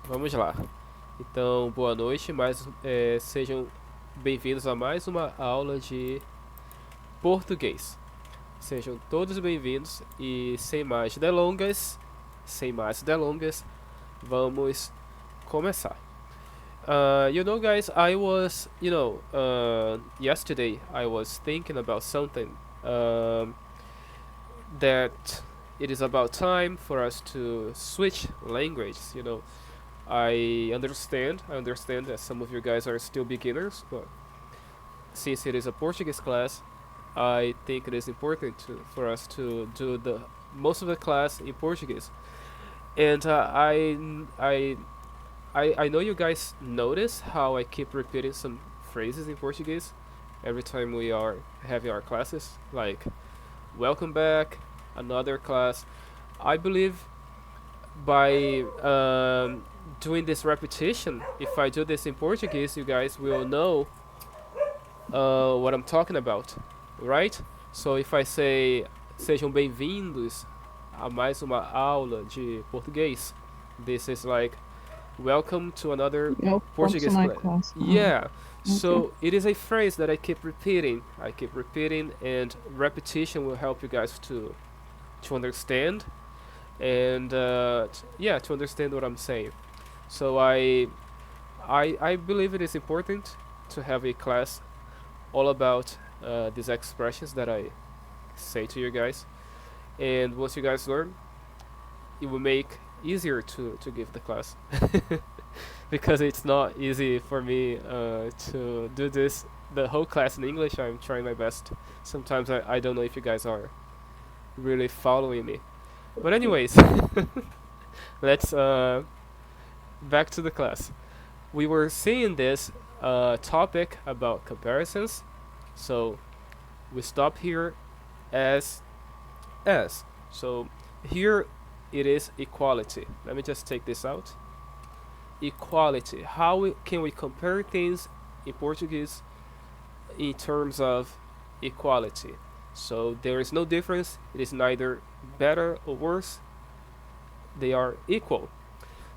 Vamos lá. Então, boa noite, sejam bem-vindos a mais uma aula de português. Sejam todos bem-vindos e sem mais delongas, vamos começar. Guys, yesterday I was thinking about something that it is about time for us to switch languages. I understand that some of you guys are still beginners, but since it is a Portuguese class, I think it is important for us to do the most of the class in Portuguese. And I know you guys notice how I keep repeating some phrases in Portuguese every time we are having our classes, like welcome back, another class. I believe by doing this repetition, if I do this in Portuguese, you guys will know what I'm talking about, right? So if I say sejam bem-vindos a mais uma aula de português, this is like welcome to another Welcome to Portuguese my class. class. Yeah. Okay. So it is a phrase that I keep repeating. And repetition will help you guys to understand and to understand what I'm saying. So I believe it is important to have a class all about these expressions that I say to you guys. And once you guys learn, it will make easier to give the class. Because it's not easy for me to do this the whole class in English. I'm trying my best. Sometimes I don't know if you guys are really following me. But anyways, let's back to the class. We were seeing this topic about comparisons. So we stop here as as. So here it is equality. Let me just take this out. Equality. Can we compare things in Portuguese in terms of equality? So there is no difference. It is neither better or worse. They are equal.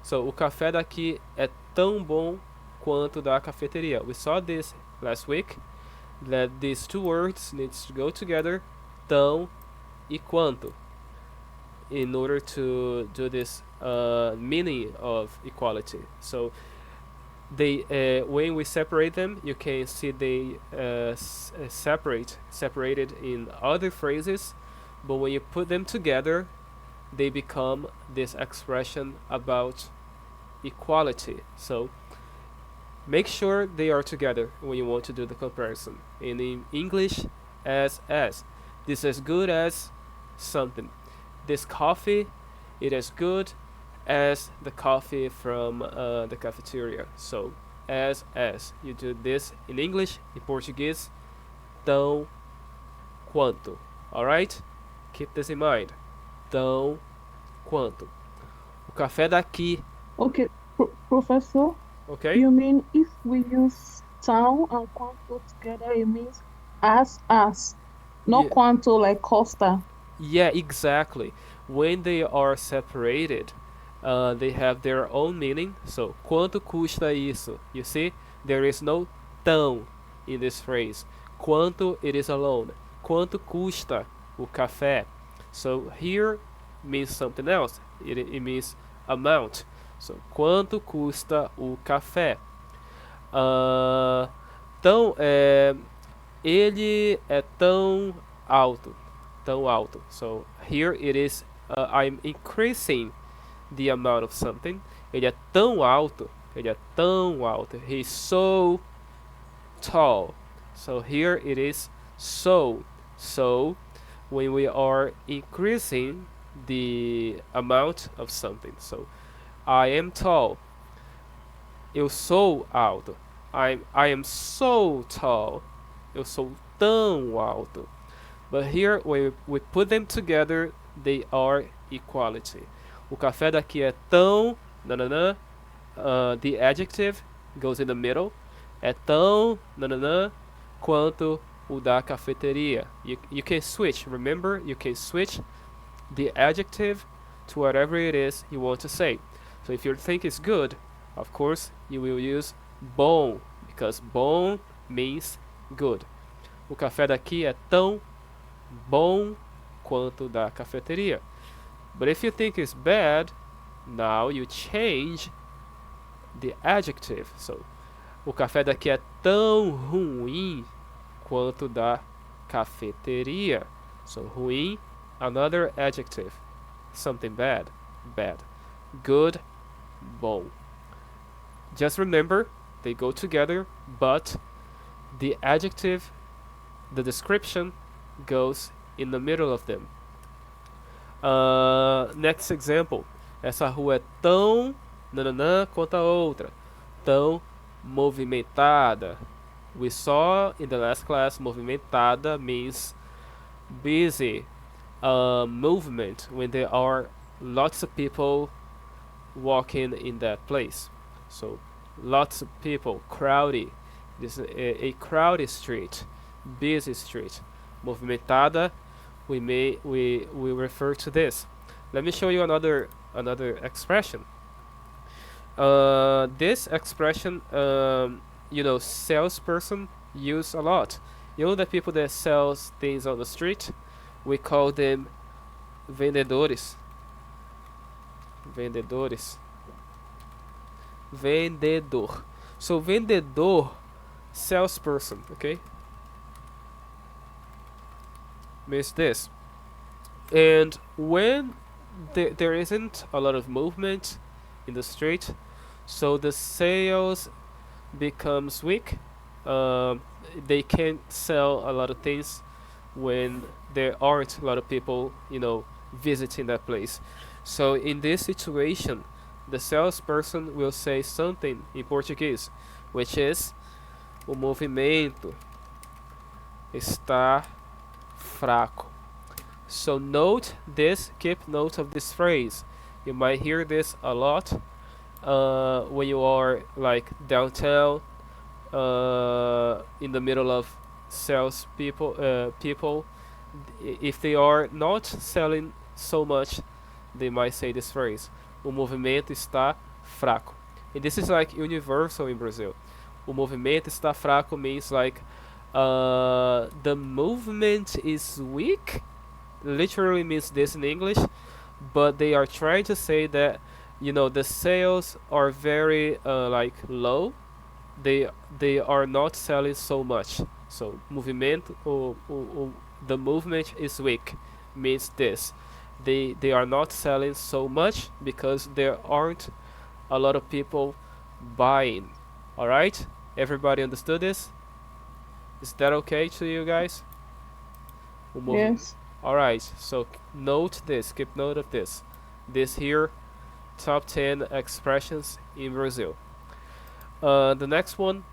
So o café daqui é tão bom quanto da cafeteria. We saw this last week, that these two words needs to go together, tão e quanto, in order to do this meaning of equality. So they when we separate them, you can see they separated in other phrases, but when you put them together, they become this expression about equality. So make sure they are together when you want to do the comparison. And in English, as. This is as good as something. This coffee, it is good as the coffee from the cafeteria. So as. You do this in English, in Portuguese, tão quanto. Alright? Keep this in mind. Tão quanto. O café daqui, Okay, Professor, ok? you mean if we use town and quanto together, it means as, not Yeah, quanto like Costa. yeah, exactly. When they are separated, they have their own meaning. So, quanto custa isso? You see, there is no tão in this phrase. Quanto, it is alone. Quanto custa o café? So here means something else. It means amount. So, quanto custa o café? Ah, tão, ele é tão alto. So here it is, I'm increasing the amount of something. Ele é tão alto, ele é tão alto. He's so tall. So here it is so. So when we are increasing the amount of something. So I am tall. Eu sou alto. I am so tall. Eu sou tão alto. But here, when we put them together, they are equality. O café daqui é tão, nananã, the adjective goes in the middle, é tão, nananã, quanto o da cafeteria. You can switch, remember, you can switch the adjective to whatever it is you want to say. So if you think it's good, of course you will use bom, because bom means good. O café daqui é tão bom quanto da cafeteria. But if you think it's bad, now you change the adjective. So, o café daqui é tão ruim quanto da cafeteria. So, ruim, another adjective. Something bad, bad. Good, bom. Just remember, they go together, but the adjective, the description, goes in the middle of them. Next example. Essa rua é tão nananã quanto a outra. Tão movimentada. We saw in the last class, movimentada means busy. Movement, when there are lots of people walking in that place. So, lots of people, crowdy. This is a crowded street, busy street. Movimentada, we refer to this. Let me show you another expression. This expression, salesperson use a lot. You know the people that sells things on the street? We call them vendedores. Vendedores. Vendedor. So vendedor, salesperson, okay? Means this. And when there isn't a lot of movement in the street, so the sales becomes weak. They can't sell a lot of things when there aren't a lot of people, visiting that place. So in this situation, the salesperson will say something in Portuguese, which is o movimento está fraco. So note this, keep note of this phrase. You might hear this a lot when you are like downtown, in the middle of sales people. If they are not selling so much, they might say this phrase. O movimento está fraco. And this is like universal in Brazil. O movimento está fraco means like the movement is weak. Literally means this in English, but they are trying to say that the sales are very like low. They are not selling so much. So movimento, the movement is weak means this. They are not selling so much because there aren't a lot of people buying. All right, everybody understood this? Is that okay to you guys? Yes. All right, so note this, keep note of this. This here, top 10 expressions in Brazil. The next one,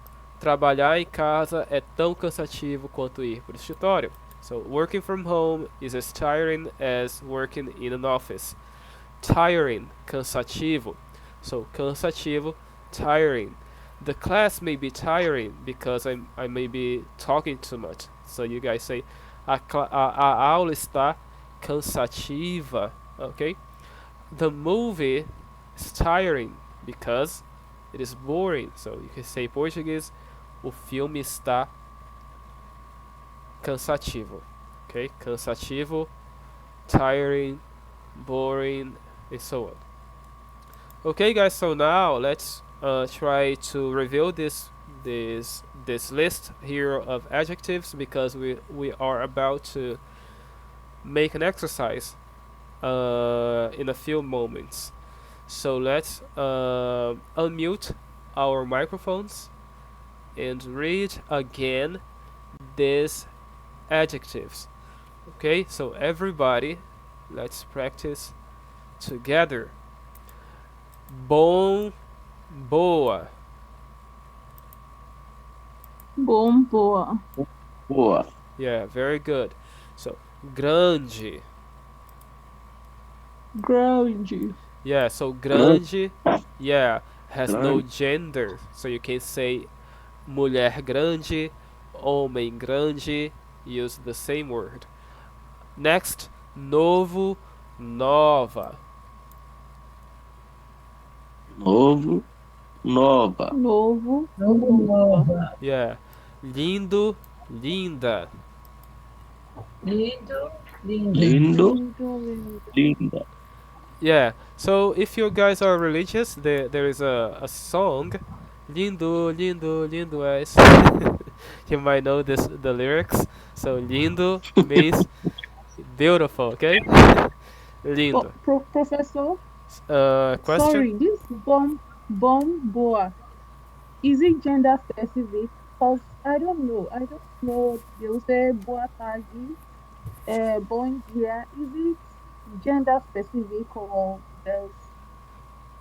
trabalhar em casa é tão cansativo quanto ir para o escritório. So working from home is as tiring as working in an office. Tiring, cansativo. So cansativo, tiring. The class may be tiring because I may be talking too much. So you guys say, a aula está cansativa, okay? The movie is tiring because it is boring. So you can say em português, o filme está cansativo, okay? Cansativo, tiring, boring, and so on. Okay, guys. So now let's try to review this list here of adjectives, because we are about to make an exercise in a few moments. So let's unmute our microphones and read again these adjectives. Okay, so everybody, let's practice together. Bom, boa. Bom, boa. Boa. Yeah, very good. So, grande. Grande. Yeah, so grande, yeah, has no Grande. gender. So you can say mulher grande, homem grande, use the same word. Next, novo, nova. novo, nova. Novo, Novo, nova. nova. Yeah. Lindo, linda. Lindo, linda. Lindo, Lindo, lindo. linda. Yeah. So if you guys are religious, there is a song, Lindo, lindo, lindo és. You might know the lyrics. So lindo means beautiful. Okay. Lindo. Professor, Question. sorry, this boa. Is it gender specific? Because I don't know. They will say boa tarde, bom dia. Is it gender specific or there's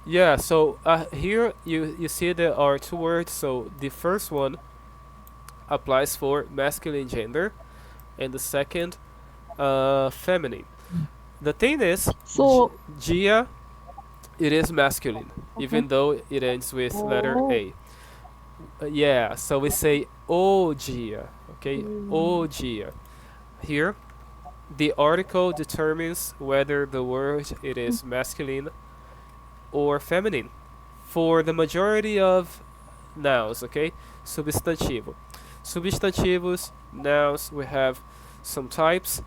Yeah. So here you see there are two words. So the first one applies for masculine gender, and the second, feminine. The thing is, so? Gia, it is masculine, Okay. even though it ends with letter Oh, A. Yeah, so we say o dia, okay? O mm, dia. Here, the article determines whether the word it is masculine or feminine. For the majority of nouns, okay? Substantivo. Substantivos, nouns, we have some types.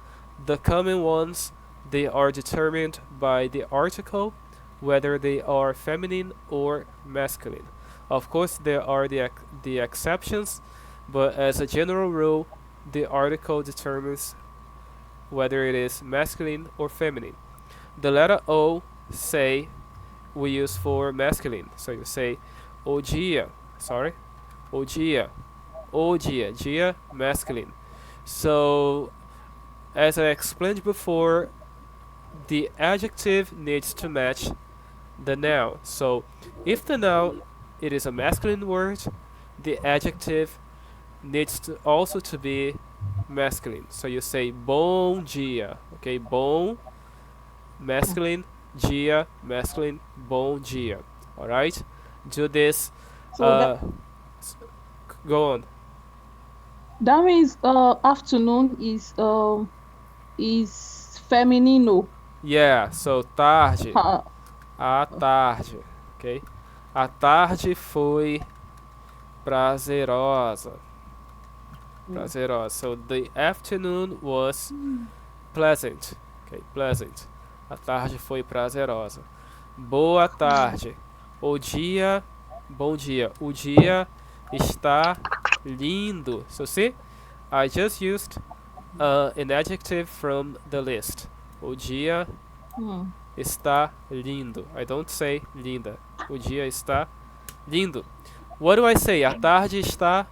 The common ones, they are determined by the article, whether they are feminine or masculine. Of course, there are the exceptions, but as a general rule, the article determines whether it is masculine or feminine. The letter O, say, we use for masculine. So you say o dia, sorry, o dia, o dia, dia, masculine. So as I explained before, the adjective needs to match the noun. So if the noun it is a masculine word, the adjective needs to also to be masculine. So you say bom dia, okay? Bom, masculine, dia, masculine, bom dia. All right? Do this. so Uh, go on. that means afternoon is feminino. Yeah. So tarde, Ha, a tarde, ok? A tarde foi prazerosa. mm, Prazerosa. So the afternoon was pleasant. Okay, pleasant. A tarde foi prazerosa. Boa tarde. O dia, bom dia. O dia está lindo. So see, I just used an adjective from the list. O dia mm. está lindo. I don't say linda. O dia está lindo. What do I say? A tarde está.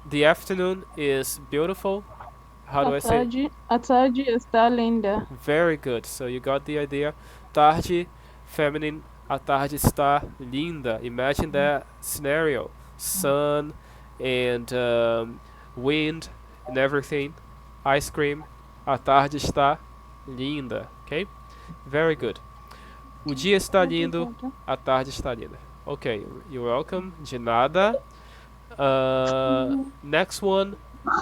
The afternoon is beautiful. How do I say? A tarde está linda. Very good. So you got the idea. Tarde, feminine. A tarde está linda. Imagine that scenario. Sun and wind and everything. Ice cream. A tarde está linda. Okay? Very good. O dia está lindo. Obrigada. A tarde está linda. Okay, you're welcome. De nada. Next one.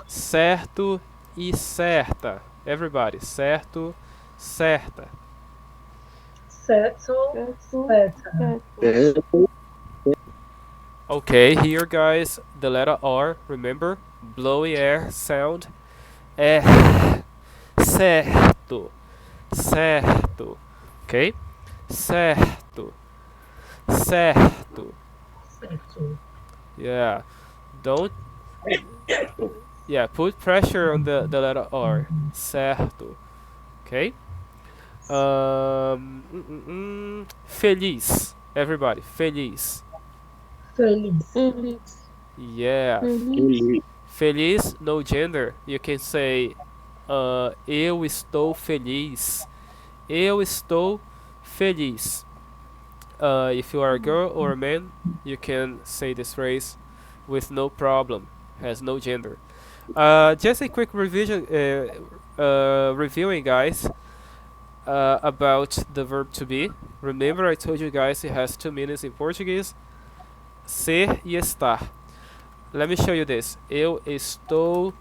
Certo e certa. Everybody, certo, certa. Certo, Certo, certa. certo. Okay, here guys, the letter R, remember? Blowy air sound. É certo, certo. Okay? Certo, certo. Certo. Yeah. Don't. Yeah, put pressure on the letter R. Certo. Okay? Feliz. Everybody, feliz. Feliz. Feliz. Yeah. Feliz. Feliz, no gender. You can say, eu estou feliz. Eu estou feliz. If you are a girl or a man, you can say this phrase with no problem. Has no gender. Just a quick revision, reviewing, guys, about the verb to be. Remember, I told you guys it has two meanings in Portuguese: ser e estar. Let me show you this. Eu estou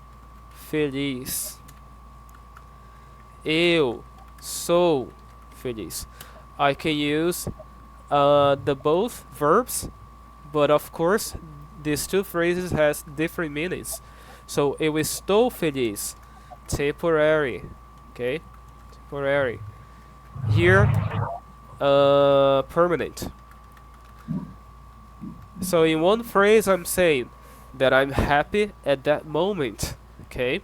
feliz. Eu sou feliz. I can use the both verbs, but of course these two phrases has different meanings. So eu estou feliz, temporary, okay, temporary. Here, permanent. So in one phrase I'm saying that I'm happy at that moment, okay?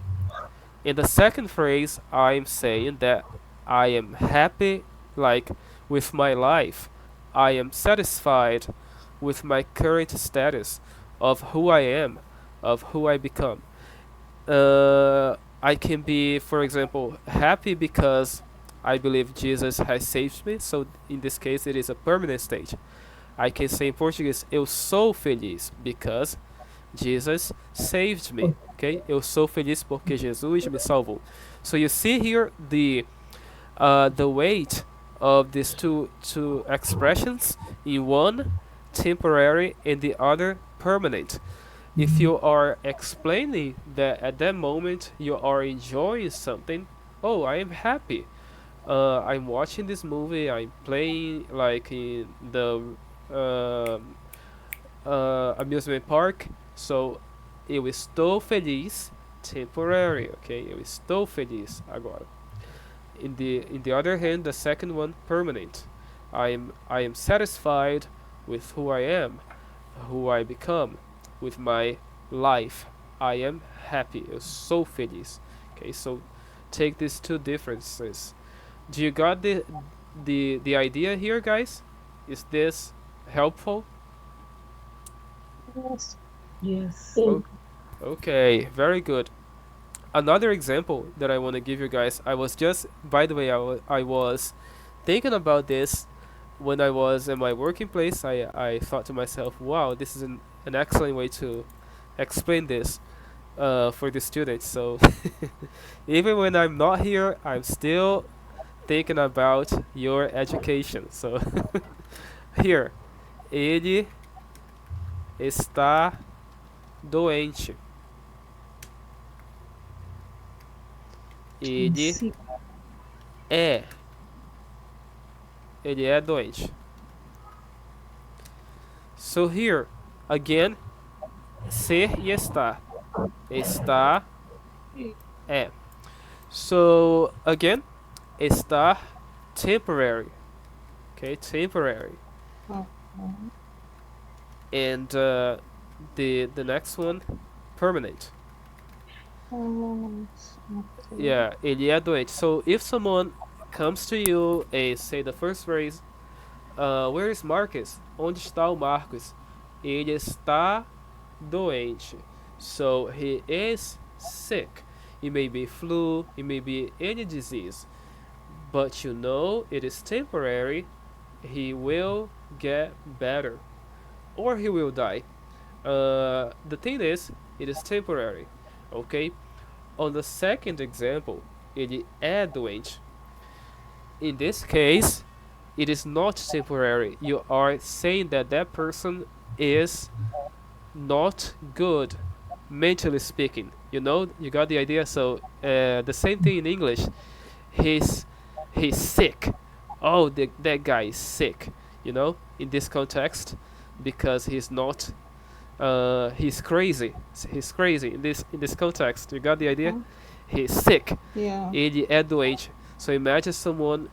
In the second phrase I'm saying that I am happy like with my life. I am satisfied with my current status of who I am, of who I become. I can be, for example, happy because I believe Jesus has saved me. So in this case it is a permanent state. I can say in Portuguese, eu sou feliz because Jesus saved me. Okay? Eu sou feliz porque Jesus me salvou. So you see here the weight of these two expressions, in one temporary and the other permanent. If you are explaining that at that moment you are enjoying something, oh, I am happy. I'm watching this movie. I'm playing like in the uh, amusement park. So eu estou feliz, temporary. Okay, eu estou feliz agora. In the other hand, the second one, permanent. I am satisfied with who I am, who I become, with my life. I am happy. Eu sou feliz. Okay, so take these two differences. Do you got the idea here, guys? Is this helpful? Yes. Yes. Okay, very good. Another example that I want to give you guys, I was just, by the way, I was thinking about this when I was in my working place. I thought to myself, wow, this is an excellent way to explain this for the students. So even when I'm not here, I'm still thinking about your education. So here, ele está doente. Ele Sick. é. Ele é doente. So here, again, ser e estar. Está, é. So again, estar, temporary. Okay, temporary. And the next one, permanent. Yeah, ele é doente. So if someone comes to you and say the first phrase, where is Marcus? Onde está o Marcos? Ele está doente. So he is sick. It may be flu, it may be any disease. But you know it is temporary. He will get better. Or he will die. The thing is, it is temporary. Okay? On the second example, ele é doente. In this case, it is not temporary. You are saying that that person is not good, mentally speaking. You know, you got the idea. So the same thing in English. He's sick. Oh, that guy is sick. You know, in this context, because he's not. He's crazy. He's crazy in this context. You got the idea? He's sick. Yeah. Ele é doente. So imagine someone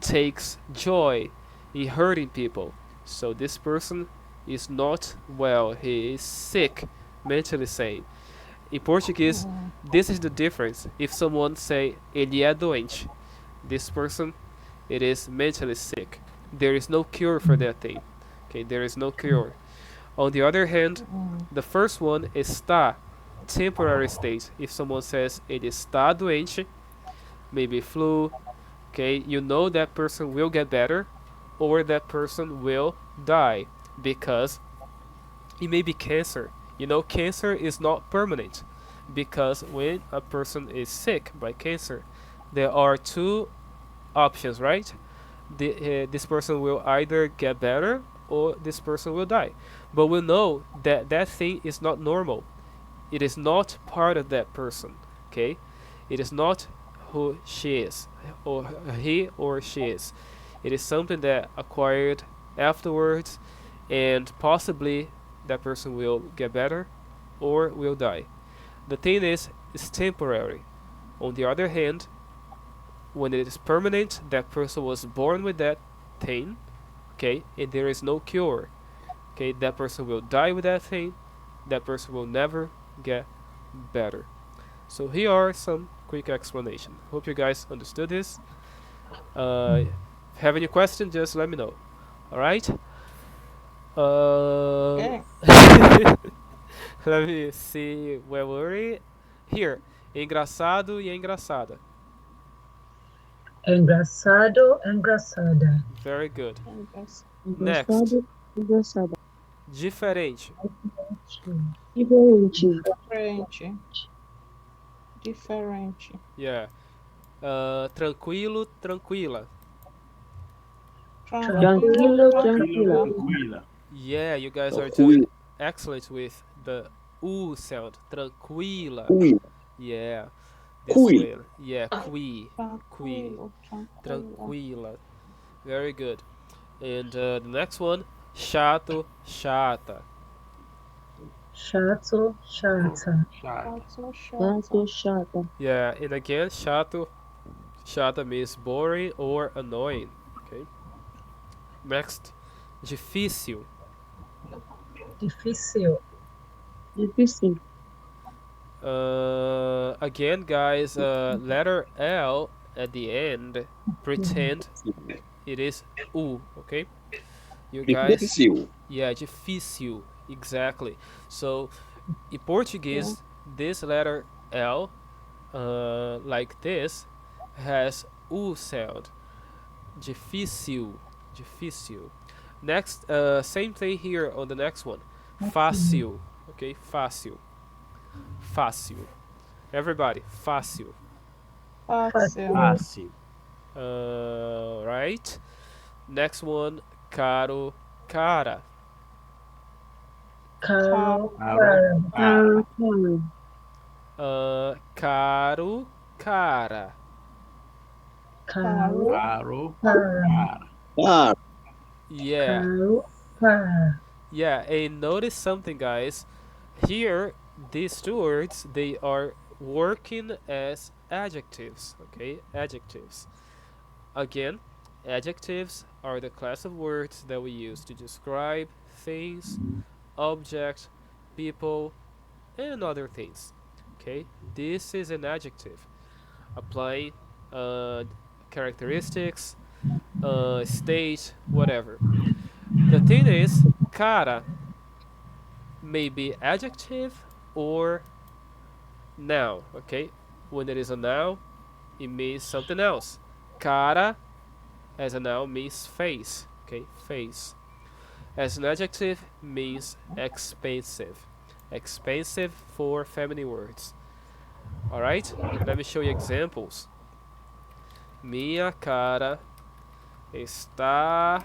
takes joy in hurting people. So this person is not well. He is sick, mentally saying. In Portuguese, this is the difference. If someone say ele é doente, this person, it is mentally sick. There is no cure for that thing. Okay, there is no cure. On the other hand, the first one is está, temporary state. If someone says ele está doente, maybe flu, okay, you know that person will get better or that person will die because it may be cancer. You know, cancer is not permanent because when a person is sick by cancer, there are two options, right? This person will either get better or this person will die. But we know that that thing is not normal. It is not part of that person, okay? It is not who she is, or he or she is. It is something that acquired afterwards, and possibly that person will get better or will die. The thing is, it's temporary. On the other hand, when it is permanent, that person was born with that thing, okay, and there is no cure. Okay, that person will die with that thing. That person will never get better. So here are some quick explanation. Hope you guys understood this. Have any question? Just let me know. All right. Okay. Let me see where were we. Here, engraçado e engraçada. Engraçado, engraçada. Very good. Yes. Next, Engraçado, engraçada. diferente. Diferente. Diferente. Diferente. Yeah. Tranquilo, tranquila. Tranquilo, tranquila. Tranquila. Yeah, you guys are Tranquila. doing excellent with the U sound. Tranquila. Tranquila. Yeah. This Qui. way. Yeah, qui. Tranquilo. Tranquilo. Tranquila. Very good. And the next one, chato, chata. Chato, chata. Chato. Chato, Chato, chata. chata. Yeah, and again, chato, chata means boring or annoying. Okay. Next, difícil. Difícil. Difícil. Again, guys, letter L at the end, pretend it is U, okay? You guys, Difícil. yeah, difícil, exactly. So, in Portuguese, this letter L, like this, has U sound. Difícil, difícil. Next, same thing here on the next one. Fácil, okay? Fácil. Fácil. Everybody, fácil. Fácil. Fácil. Right. Next one, caro, cara. Caro, Caro. cara. Caro, Caro, cara. Caro, Caro. cara. Caro. Yeah, Caro, cara. yeah. And notice something, guys. Here, these two words, they are working as adjectives. Okay, adjectives. Again, adjectives are the class of words that we use to describe things, objects, people, and other things. Okay, this is an adjective applying characteristics, state, whatever. The thing is, cara may be adjective or noun. Okay, when it is a noun, it means something else. Cara as a noun means face. Okay, face. As an adjective means expensive. Expensive for feminine words. Alright? Let me show you examples. Minha cara está.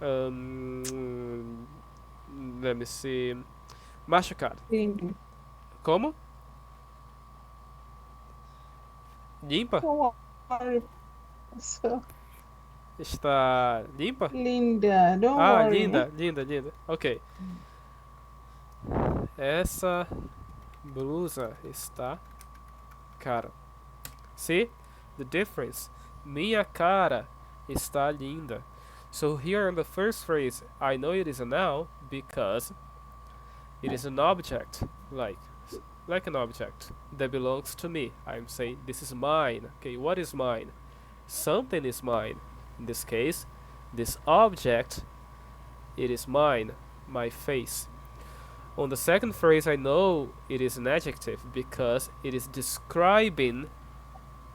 Let me see. Machucada. Limpa. Como? Limpa? So Está limpa? linda. Don't Ah, worry. linda, linda, linda. Ok. Essa blusa está cara. See the difference? Minha cara está linda. So here in the first phrase, I know it is a noun because it is an object, like an object that belongs to me. I'm saying this is mine. Okay, what is mine? Something is mine. In this case, this object, it is mine, my face. On the second phrase, I know it is an adjective because it is describing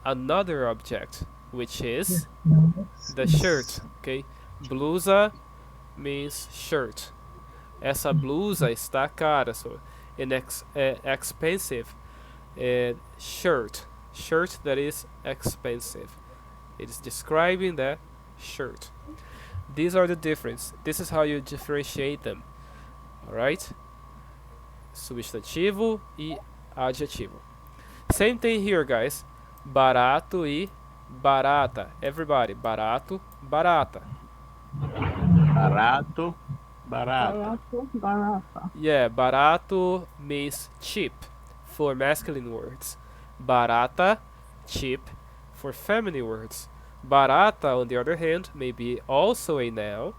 another object, which is the shirt. Okay, blusa means shirt. Essa blusa está cara, so an expensive shirt. Shirt that is expensive. It is describing that shirt. These are the difference. This is how you differentiate them. Alright? Substantivo e adjetivo. Same thing here, guys. barato e barata. Everybody, barato, barata. Barato, barata. Barato, barata. Yeah, barato means cheap for masculine words. Barata, cheap for feminine words. Barata, on the other hand, may be also a noun,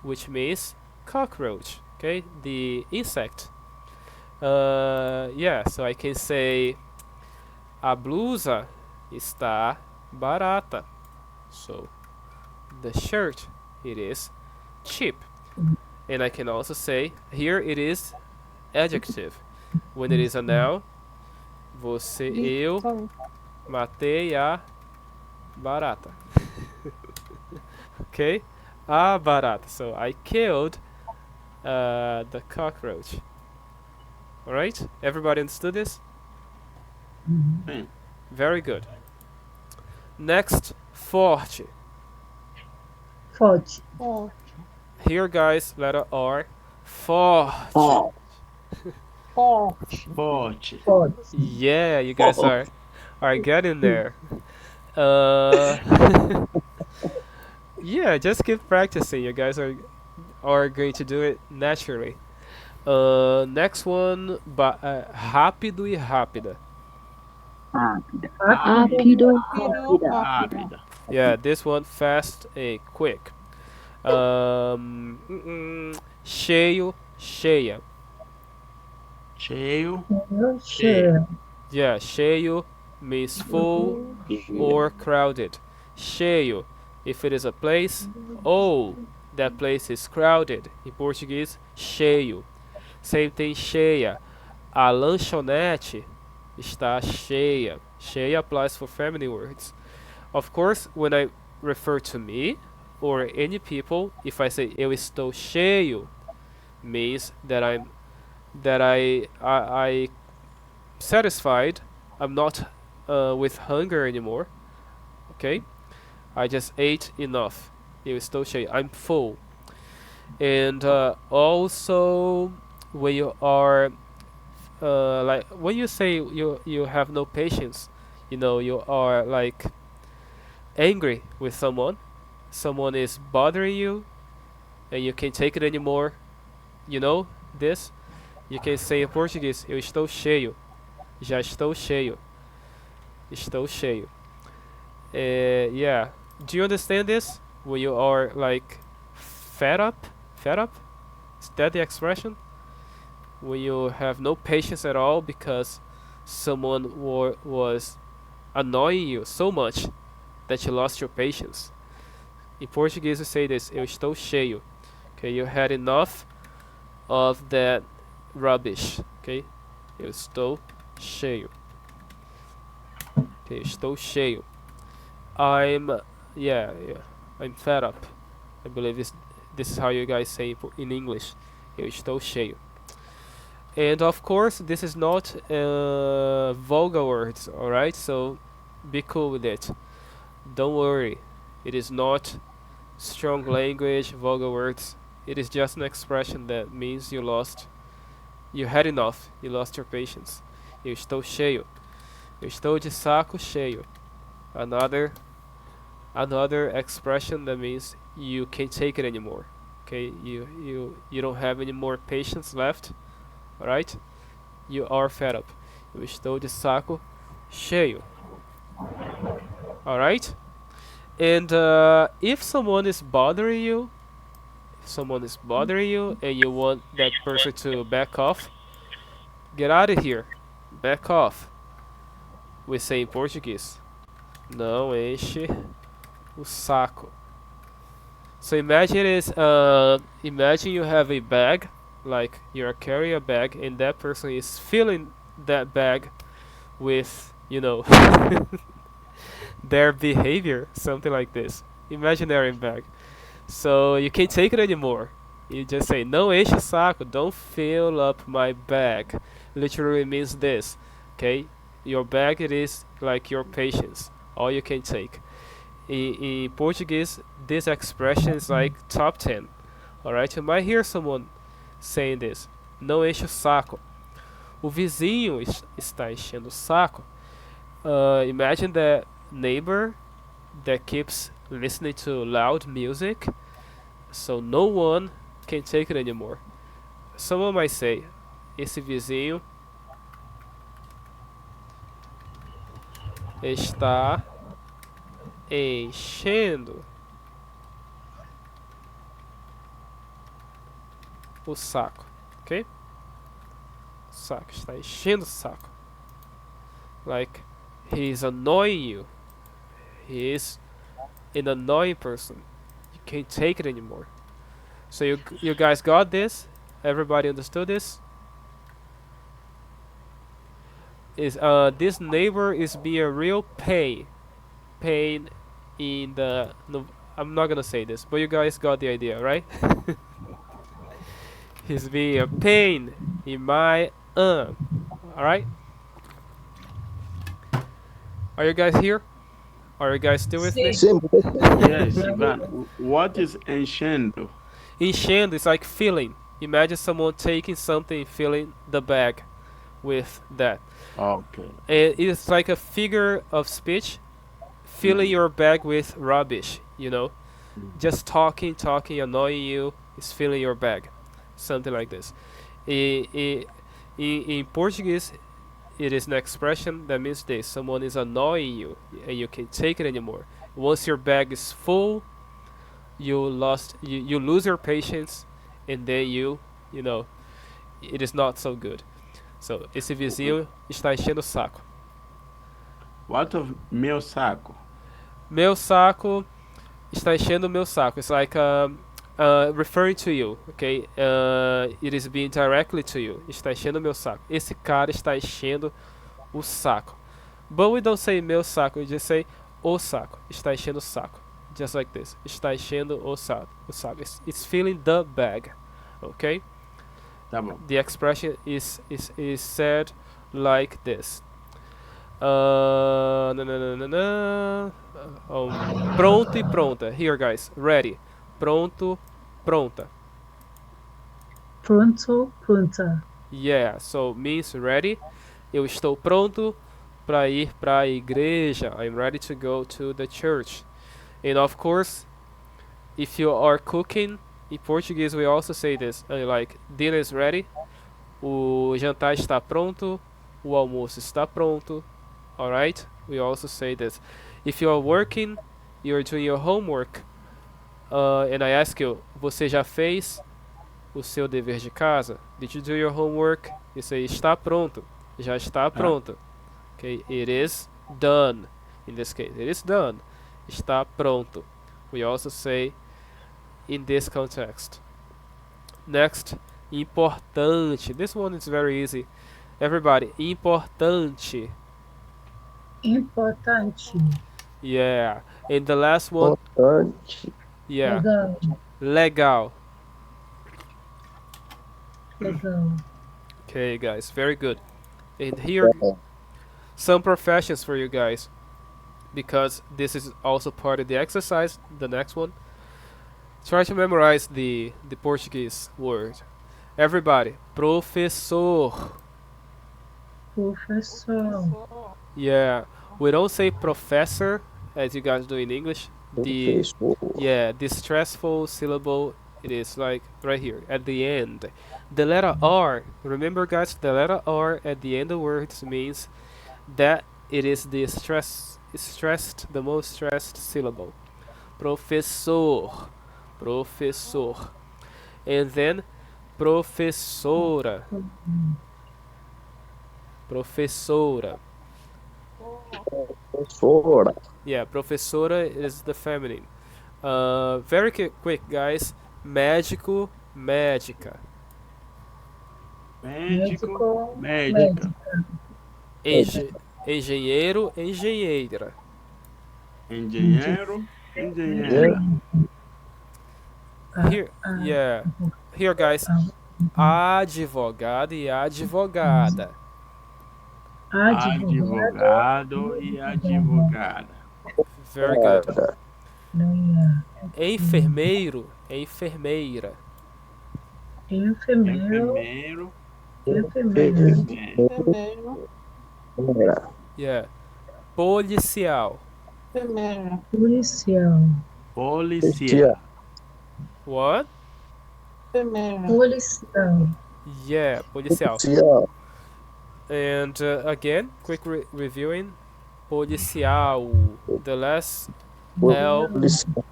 which means cockroach, okay, the insect. Yeah, so I can say a blusa está barata. So the shirt, it is cheap. And I can also say here it is adjective. When it is a noun, eu Sorry. matei a barata. Okay, a barata. So I killed the cockroach. All right, everybody understood this? Sim. Very good. Next, forte. Forte. Forte. Here, guys, letter R. Forte. Forte. Forte. Forte. Forte. Yeah, you guys are getting there. Yeah, just keep practicing. You guys are going to do it naturally. Next one, rápido e rápida. Rápida. Rápido. Rápido, Rápida. rápida. Rápida. Yeah, this one fast and quick. Cheio, cheia. Cheio. Cheio. Yeah, cheio means full or crowded. Cheio, if it is a place, oh, that place is crowded. In Portuguese, cheio. Same thing, cheia. A lanchonete está cheia. Cheia applies for feminine words. Of course, when I refer to me or any people, if I say eu estou cheio, means that I satisfied. I'm not with hunger anymore. Okay, I just ate enough. Eu estou cheio. I'm full. And also, when you are like when you say you have no patience, you are like angry with someone. Someone is bothering you, and you can't take it anymore. You know this. You can say in Portuguese, eu estou cheio. Já estou cheio. Estou cheio. Yeah. Do you understand this? When you are like fed up? Fed up? Is that the expression? When you have no patience at all because someone was annoying you so much that you lost your patience. In Portuguese, we say this: eu estou cheio. Okay, you had enough of that rubbish. Okay, eu estou cheio. Okay, estou cheio. Yeah, I'm fed up. I believe this is how you guys say in English. Eu estou cheio. And of course, this is not vulgar words, alright? So be cool with it. Don't worry. It is not strong language, vulgar words. It is just an expression that means you had enough, you lost your patience. Eu estou cheio. Eu estou de saco cheio. Another expression that means you can't take it anymore. Okay, you don't have any more patience left. Alright? You are fed up. Eu estou de saco cheio. Alright? And if someone is bothering you, and you want that person to back off, get out of here. Back off. We say in Portuguese, não enche o saco. So imagine you have a bag, like you're carrying a bag, and that person is filling that bag with, their behavior, something like this. Imaginary bag. So you can't take it anymore. You just say, não enche o saco, don't fill up my bag. Literally means this, okay? Your bag, it is like your patience, all you can take. In Portuguese, this expression is like top 10. Alright, you might hear someone saying this. Não enche o saco. O vizinho está enchendo o saco. Imagine that neighbor that keeps listening to loud music, so no one can take it anymore. Someone might say, esse vizinho está enchendo o saco, ok? Saco, está enchendo o saco. Like, he's annoying you. He is an annoying person. You can't take it anymore. So you guys got this? Everybody understood this? Is this neighbor is being a real pain in the no, I'm not gonna say this, but you guys got the idea, right? He's being a pain in my alright? Are you guys here? Are you guys still with me? Sim, Yes, Ivan. What is enchendo? Enchendo is like filling. Imagine someone taking something, filling the bag with that. Okay. And it's like a figure of speech, filling your bag with rubbish, you know? Just talking, annoying you, is filling your bag. Something like this. In Portuguese, it is an expression that means this: someone is annoying you and you can't take it anymore. Once your bag is full, you lose your patience, and then you know, it is not so good. So, esse vizinho está enchendo o saco. What of meu saco? Meu saco está enchendo o meu saco. It's like referring to you, okay? It is being directly to you. Está enchendo o meu saco. Esse cara está enchendo o saco. But we don't say meu saco, we just say o saco. Está enchendo o saco. Just like this. Está enchendo o saco. It's filling the bag, okay? Tá bom. The expression is said like this. Pronto e pronta. Here, guys. Ready. Pronto, pronta. Pronto, pronta. Yeah, so means ready. Eu estou pronto para ir para a igreja. I'm ready to go to the church. And of course, if you are cooking, in Portuguese we also say this. Like, dinner is ready. O jantar está pronto. O almoço está pronto. Alright? We also say this. If you are working, you are doing your homework, and I ask you, você já fez o seu dever de casa? Did you do your homework? You say, está pronto. Já está pronto. Okay, it is done. In this case, it is done. Está pronto. We also say in this context. Next, importante. This one is very easy. Everybody, importante. Importante. Yeah. And the last one, importante. yeah, Legal. legal. Legal. Okay, guys, very good. And here, some professions for you guys, because this is also part of the exercise. The next one, try to memorize the Portuguese word. Everybody, professor. Professor. Yeah, we don't say professor as you guys do in English. The stressful syllable, it is like right here at the end. The letter R, remember guys, the letter R at the end of words means that it is the the most stressed syllable. Professor, professor. And then professora, professora. Professora. Yeah, professora is the feminine. Very quick, guys. Médico, médica. Médico, médica. Engenheiro, engenheira. Engenheiro, engenheira. Here, guys. Advogado e advogada. Advogado e advogada. Very good. Enfermeiro, enfermeira. Enfermeiro. Yeah. Policial. Primeira. Policial. Polícia. What? Primeira. Policial. Yeah, policial. Policial. And again, quick reviewing. Policial. The last L, Policial.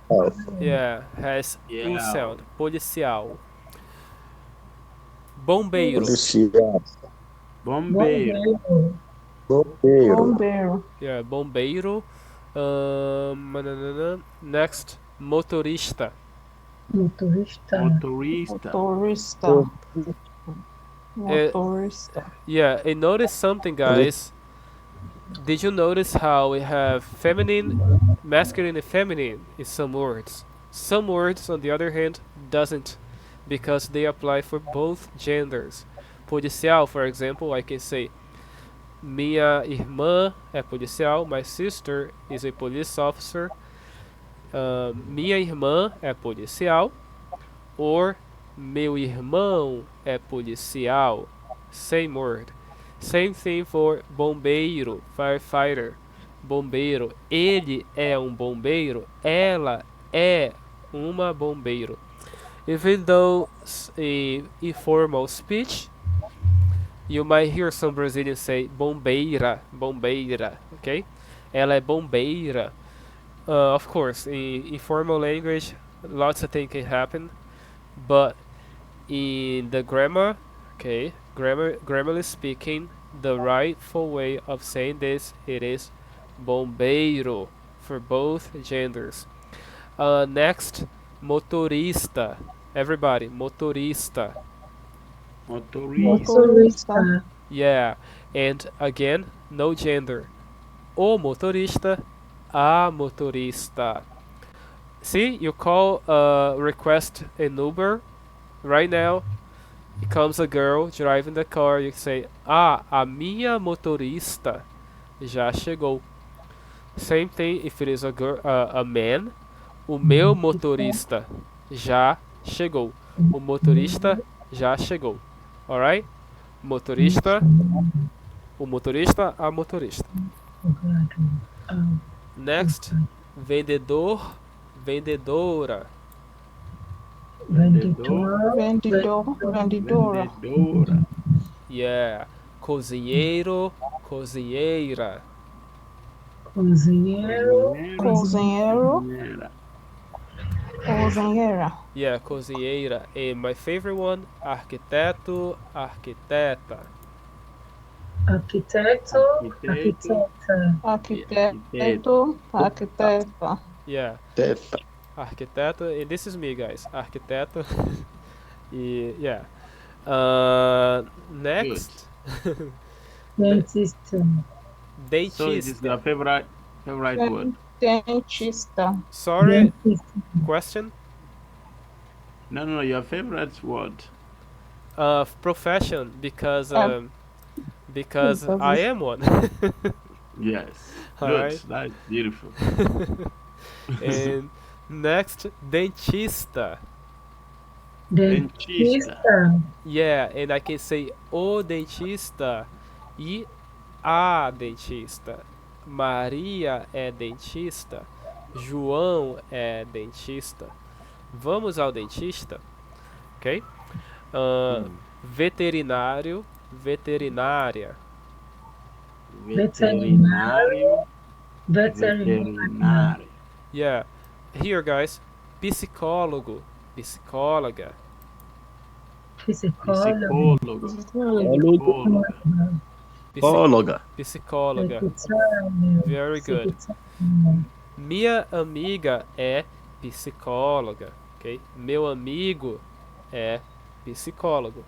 yeah, has U Yeah. sound. Policial. Bombeiro. Policial. Bombeiro. Bombeiro. Bombeiro. Yeah, bombeiro. Next, motorista. Motorista. Motorista. Motorista. Motorista. Yeah, and notice something, guys. Did you notice how we have feminine, masculine, and feminine in some words? Some words, on the other hand, doesn't, because they apply for both genders. Policial, for example, I can say minha irmã é policial, my sister is a police officer. Minha irmã é policial, or meu irmão é policial. Same word. Same thing for bombeiro, firefighter. Bombeiro, ele é um bombeiro, ela é uma bombeiro. Even though in informal speech, you might hear some Brazilians say bombeira, bombeira, okay? Ela é bombeira. Of course, in informal language, lots of things can happen, but in the grammar, okay, grammarly speaking, the rightful way of saying this, it is bombeiro for both genders. Next, motorista. Everybody, motorista. Motorista. Motorista. Yeah, and again, no gender. O motorista, a motorista. See, you call request an Uber right now. It comes a girl driving the car. You say, a minha motorista já chegou. Same thing if it is a girl, a man. O meu motorista já chegou. O motorista já chegou. Alright? Motorista. O motorista, a motorista. Next, vendedor, vendedora. Vendedor. Vendedor. Vendedora. Vendedora. Yeah. Cozinheiro, cozinheira. Cozinheiro. Cozinheiro. Cozinheira. Cozinheira. Yeah, cozinheira. And my favorite one, arquiteto, arquiteta. Arquiteto. Arquiteta. Arquiteto. Arquiteta. Yeah, Teta. arquiteto. And this is me, guys. Arquiteto. Yeah. Next. Dentista. So it is Dentista. your favorite word. Dentista. Sorry, Dentista. question? No, your favorite word. Profession, because Because I am one. Yes. All Good. right. That's beautiful. And next, dentista. Dentista. Yeah, and I can say o dentista e a dentista. Maria é dentista. João é dentista. Vamos ao dentista, ok? Veterinário, veterinária. Veterinário. Veterinário. Veterinário. Yeah. Here, guys, psicólogo, psicóloga. Psicólogo. Psicólogo. Psicóloga. Psicóloga. Secretário. Very good. Secretário. Minha amiga é psicóloga, ok? Meu amigo é psicólogo.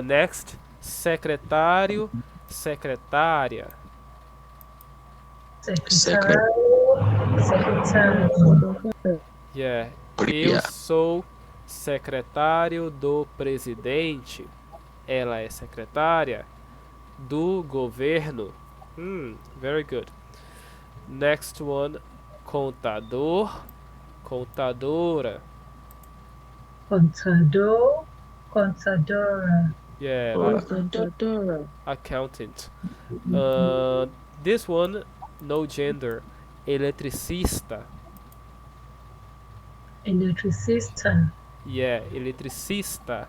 Next, secretário, secretária. Secretário. Secretário. Yeah. Eu sou secretário do presidente. Ela é secretária do governo. Very good. Next one, contador, contadora. Contador. Contadora. Yeah, Contadora. accountant. This one, no gender. Eletricista. Eletricista. Yeah, eletricista.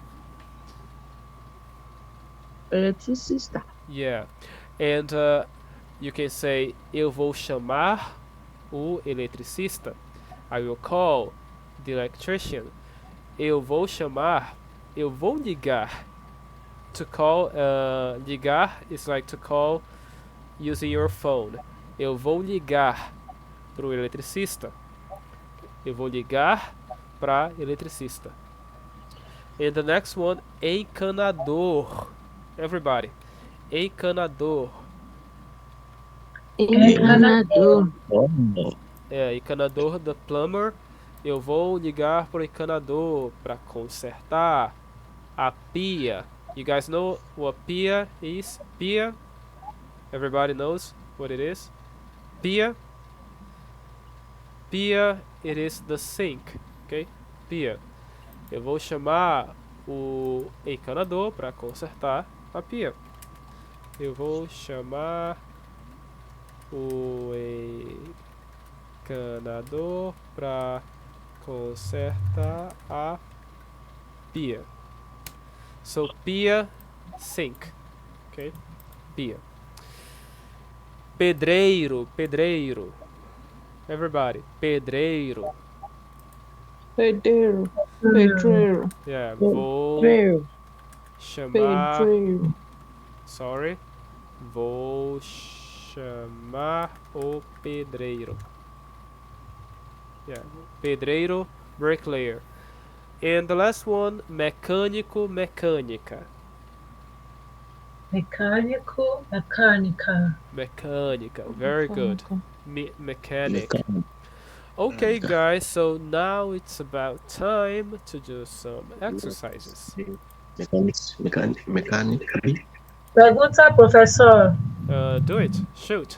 Eletricista. Yeah. And you can say, eu vou chamar o eletricista. I will call the electrician. Eu vou chamar, eu vou ligar. To call, ligar is like to call using your phone. Eu vou ligar pro eletricista. Eu vou ligar pra eletricista. And the next one, encanador. Everybody. Encanador. Encanador. Oh, É, encanador, the plumber. Eu vou ligar pro encanador para consertar a pia. You guys know what pia is? Pia? Everybody knows what it is? Pia. Pia, it is the sink, ok? Pia. Eu vou chamar o encanador para consertar a pia. Eu vou chamar o encanador para consertar a pia. So pia, sink, ok? Pia. Pedreiro, pedreiro. Everybody, pedreiro. Pedreiro. Pedreiro. Yeah, vou Pedreiro. chamar. Pedreiro. Sorry. Vou chamar o pedreiro. Yeah, pedreiro, bricklayer. And the last one, mecânico, mecânica. Mecânico, mecânica. Mecânica, very good. Mechanic. mecânico. Okay, guys, so now it's about time to do some exercises. Mecânica. Pergunta, professor. Do it. Shoot.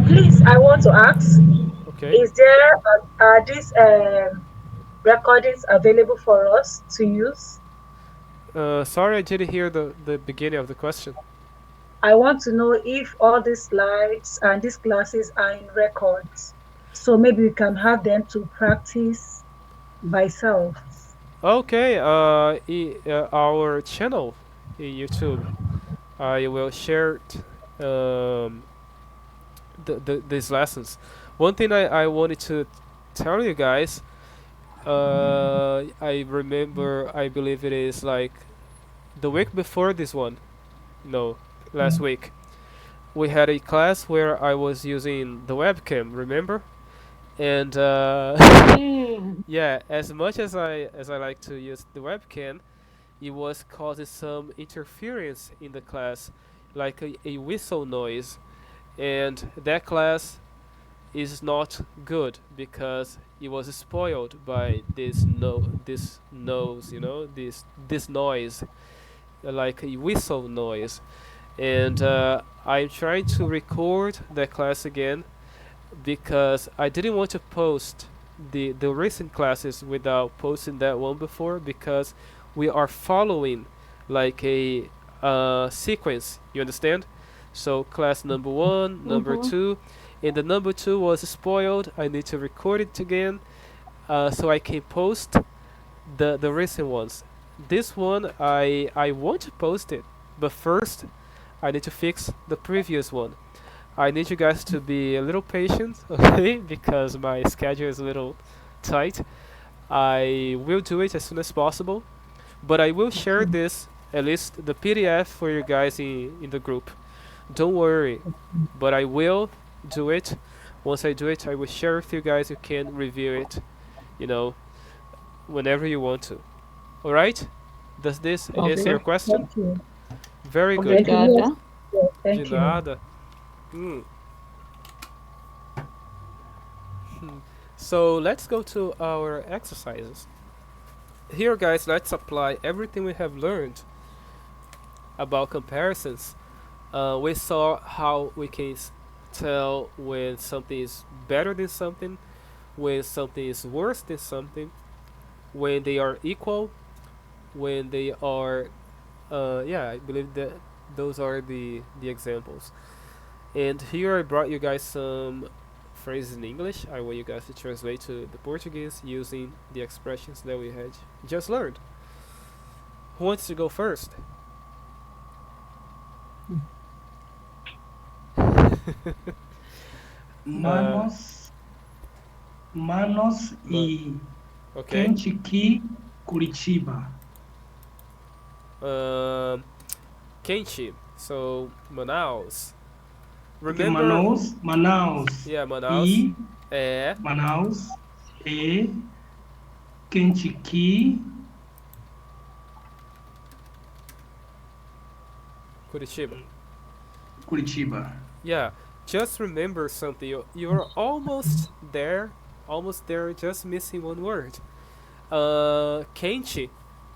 Please, I want to ask, Okay. is there, are these recordings available for us to use? Sorry, I didn't hear the beginning of the question. I want to know if all these slides and these classes are in records. So maybe we can have them to practice by self. Okay, our channel in YouTube, I will share these lessons. One thing I wanted to tell you guys, I remember, I believe it is like the week before this one, no, last week, we had a class where I was using the webcam, remember? And yeah, as much as I like to use the webcam, it was causing some interference in the class, like a whistle noise, and that class is not good because it was spoiled by this nose, you know, this noise, like a whistle noise, and I'm trying to record that class again because I didn't want to post the recent classes without posting that one before, because we are following like a sequence, you understand? So class number 1, number 2, and the number 2 was spoiled. I need to record it again so I can post the recent ones. This one I want to post it, but first I need to fix the previous one. I need you guys to be a little patient, okay? Because my schedule is a little tight. I will do it as soon as possible, but I will share this, at least the PDF, for you guys in the group. Don't worry, but I will do it. Once I do it, I will share with you guys. You can review it, you know, whenever you want to. All right? Does this answer your question? Thank you. Very good. Obrigada. Thank De you. nada. So let's go to our exercises. Here, guys, let's apply everything we have learned about comparisons. We saw how we can tell when something is better than something, when something is worse than something, when they are equal, when they are, yeah, I believe that those are the examples. And here I brought you guys some phrases in English. I want you guys to translate to the Portuguese using the expressions that we had just learned. Who wants to go first? Manos, Manos e Okay. quente que Curitiba. Quente. So Manaus. Okay, Remember? Manaus Yeah, Manaus. e É Manaus e quente que Curitiba. Curitiba. Yeah. Just remember something. You're almost there. Almost there. Just missing one word. Quente.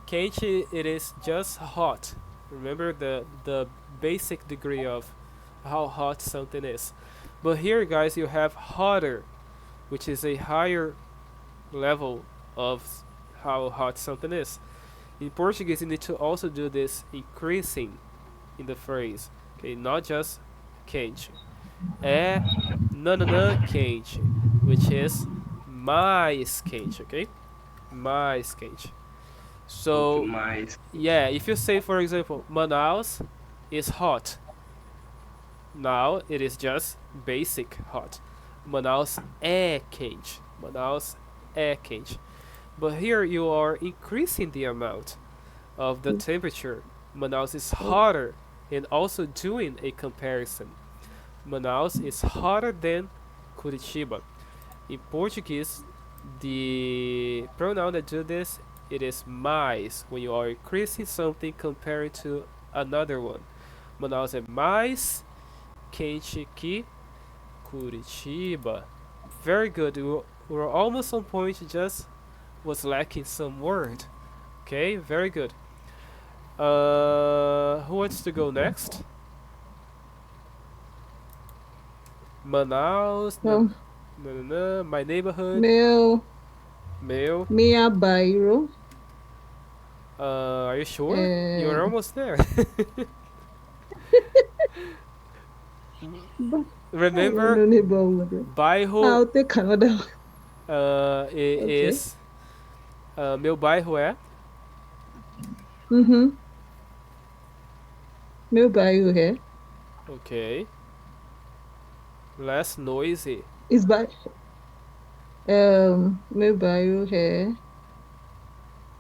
Quente. It is just hot. Remember the basic degree of how hot something is. But here, guys, you have hotter, which is a higher level of how hot something is. In Portuguese, you need to also do this increasing in the phrase. Okay, not just quente. É nananã quente, which is mais quente, okay? Mais quente. So, Mais. yeah, if you say, for example, Manaus is hot. Now it is just basic hot. Manaus é quente. Manaus é quente. But here you are increasing the amount of the temperature. Manaus is hotter, and also doing a comparison. Manaus is hotter than Curitiba. In Portuguese, the pronoun that do this, it is mais, when you are increasing something comparing to another one. Manaus é mais quente que Curitiba. Very good. We were almost on point, just was lacking some word. Okay, very good. Who wants to go next? Manaus, Então, my neighborhood, meu, meu. minha bairro Are you sure? é... You're almost there. Remember, não é bom, né? bairro Ah, o Canadá. is meu bairro é. Uhum. Meu bairro é... Okay. Less noisy. Meu bairro é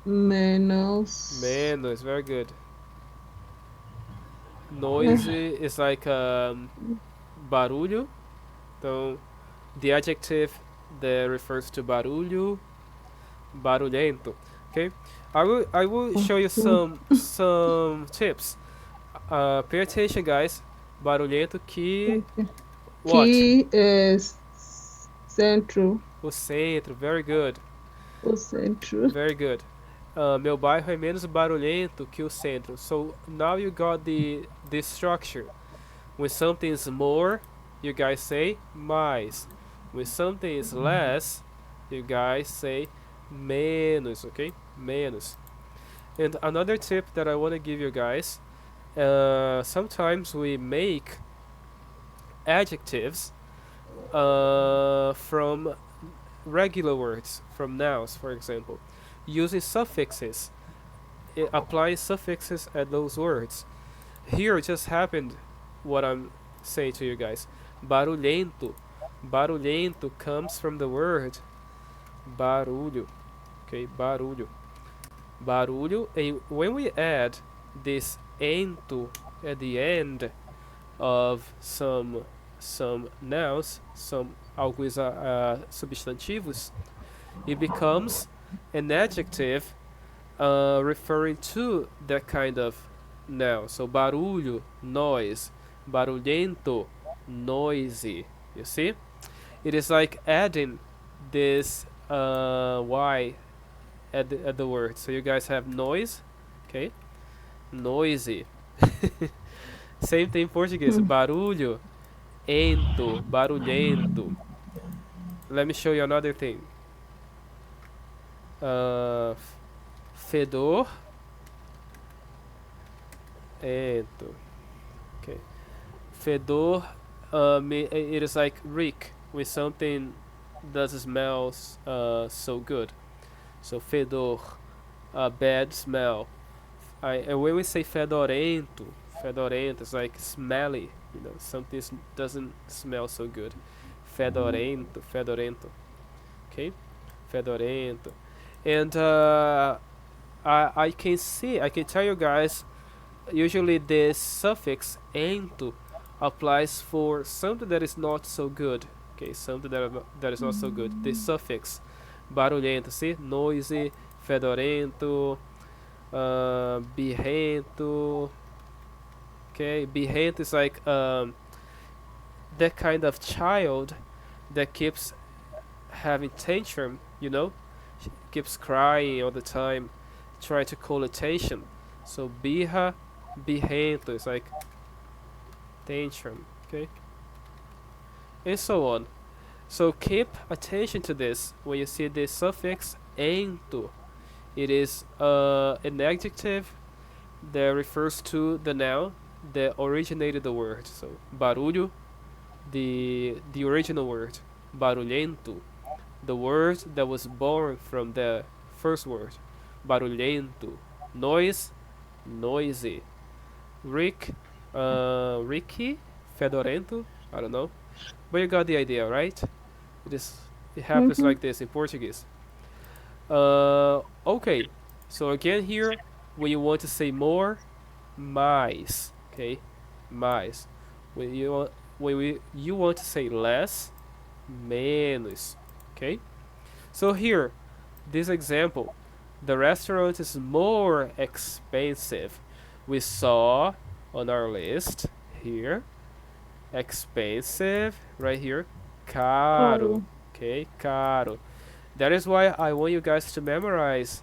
menos... Menos, very good. Noisy is like barulho. Então, the adjective that refers to barulho, barulhento. Okay, I will show you some tips. Pay attention, guys. Barulhento que what? Que é centro. O centro, very good. O centro. Very good. Meu bairro é menos barulhento que o centro. So now you got the structure. When something is more, you guys say mais. When something is less, you guys say menos, okay? Menos. And another tip that I want to give you guys, sometimes we make adjectives from regular words, from nouns, for example, using suffixes, applying suffixes at those words. Here it just happened what I'm saying to you guys. Barulhento. Barulhento comes from the word barulho. Okay, barulho. Barulho. And when we add this ento at the end of some nouns, some alguns substantivos, it becomes an adjective referring to that kind of noun. So barulho, noise. Barulhento, noisy. You see? It is like adding this y at the word. So you guys have noise, okay? Noisy. Same thing in Portuguese. Barulho, ento, barulhento. Let me show you another thing. Fedor, ento. Fedor, it is like reek when something doesn't smell so good. So fedor, a bad smell. And when we say fedorento is like smelly. Something doesn't smell so good. Fedorento. Okay, fedorento. And I can tell you guys. Usually, the suffix ento applies for something that is not so good. Okay, something that is not so good. The suffix barulhento, see, noisy, fedorento, birrento. Okay, birrento is like that kind of child that keeps having tantrum. Keeps crying all the time, try to call attention. So birrento is like tantrum, okay, and so on. So keep attention to this when you see the suffix ento. It is an adjective that refers to the noun that originated the word. So barulho, the original word, barulhento, the word that was born from the first word, barulhento. Noise, noisy. Ricky, fedorento. I don't know, but you got the idea, right? It happens Mm-hmm. like this in Portuguese. Okay. So again here, when you want to say more, mais. Okay, mais. When you want to say less, menos. Okay. So here, this example, the restaurant is more expensive. We saw on our list here, expensive, right here, caro. Caro. Okay, caro. That is why I want you guys to memorize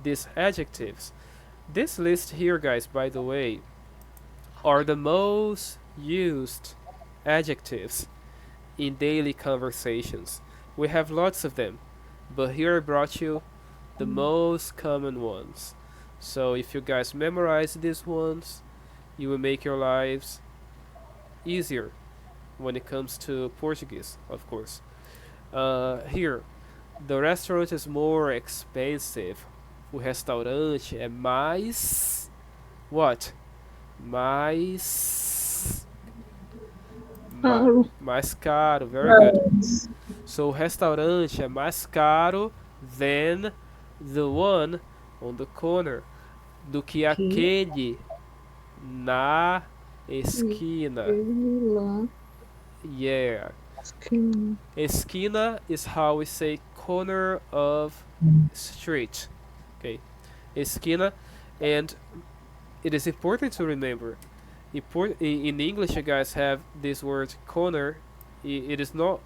these adjectives. This list here, guys, by the way, are the most used adjectives in daily conversations. We have lots of them, but here I brought you the most common ones. So if you guys memorize these ones, you will make your lives easier when it comes to Portuguese, of course. Here, the restaurant is more expensive. O restaurante é mais. What? Mais. Caro. Mais caro. Very good. So, o restaurante é mais caro than the one on the corner. Do que aquele na esquina. Ele lá. Yeah. Esquina. Esquina is how we say corner of street. Okay. Esquina. And it is important to remember. In English, you guys have this word corner. It is not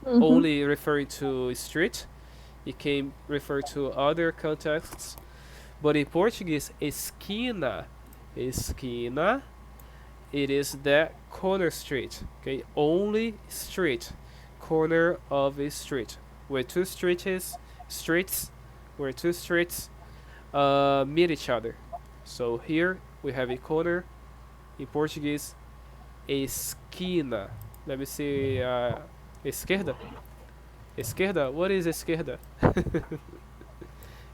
Mm-hmm. only referring to street. It can refer to other contexts. But in Portuguese, esquina, it is that corner street. Okay, only street, corner of a street, where two streets meet each other. So here we have a corner. In Portuguese, esquina. Let me see. Esquerda. Esquerda. What is esquerda?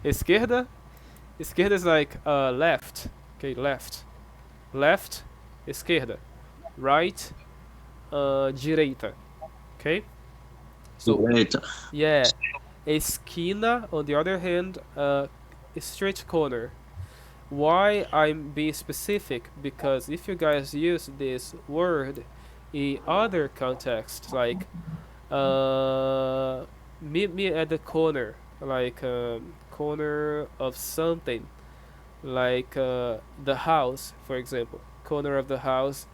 Esquerda. Esquerda is like left. Okay, left. Left, esquerda. Right, direita. Okay? So, Direita. yeah. Esquina, on the other hand, a straight corner. Why I'm being specific? Because if you guys use this word in other contexts, like meet me at the corner, like corner of something, like the house, for example, corner of the house.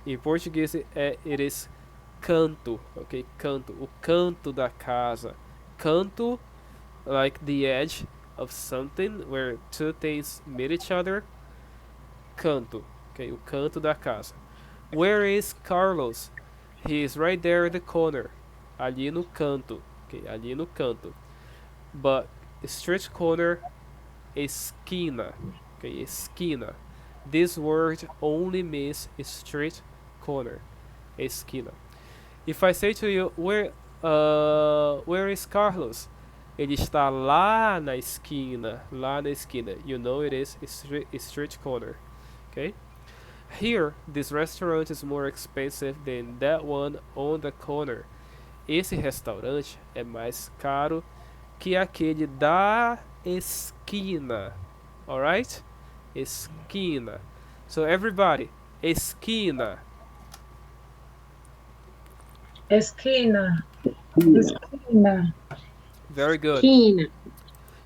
In Portuguese, it is canto, okay, canto, o canto da casa. Canto, like the edge of something where two things meet each other. Canto, okay, o canto da casa. Where is Carlos? He is right there in the corner, ali no canto, okay, ali no canto. But street corner, esquina, okay, esquina. This word only means street corner. Esquina. If I say to you, where is Carlos? Ele está lá na esquina. Lá na esquina. You know it is a street corner. Okay? Here, this restaurant is more expensive than that one on the corner. Esse restaurante é mais caro que aquele da esquina. Alright? Esquina. So everybody, esquina. Esquina. Esquina. Very good. Esquina.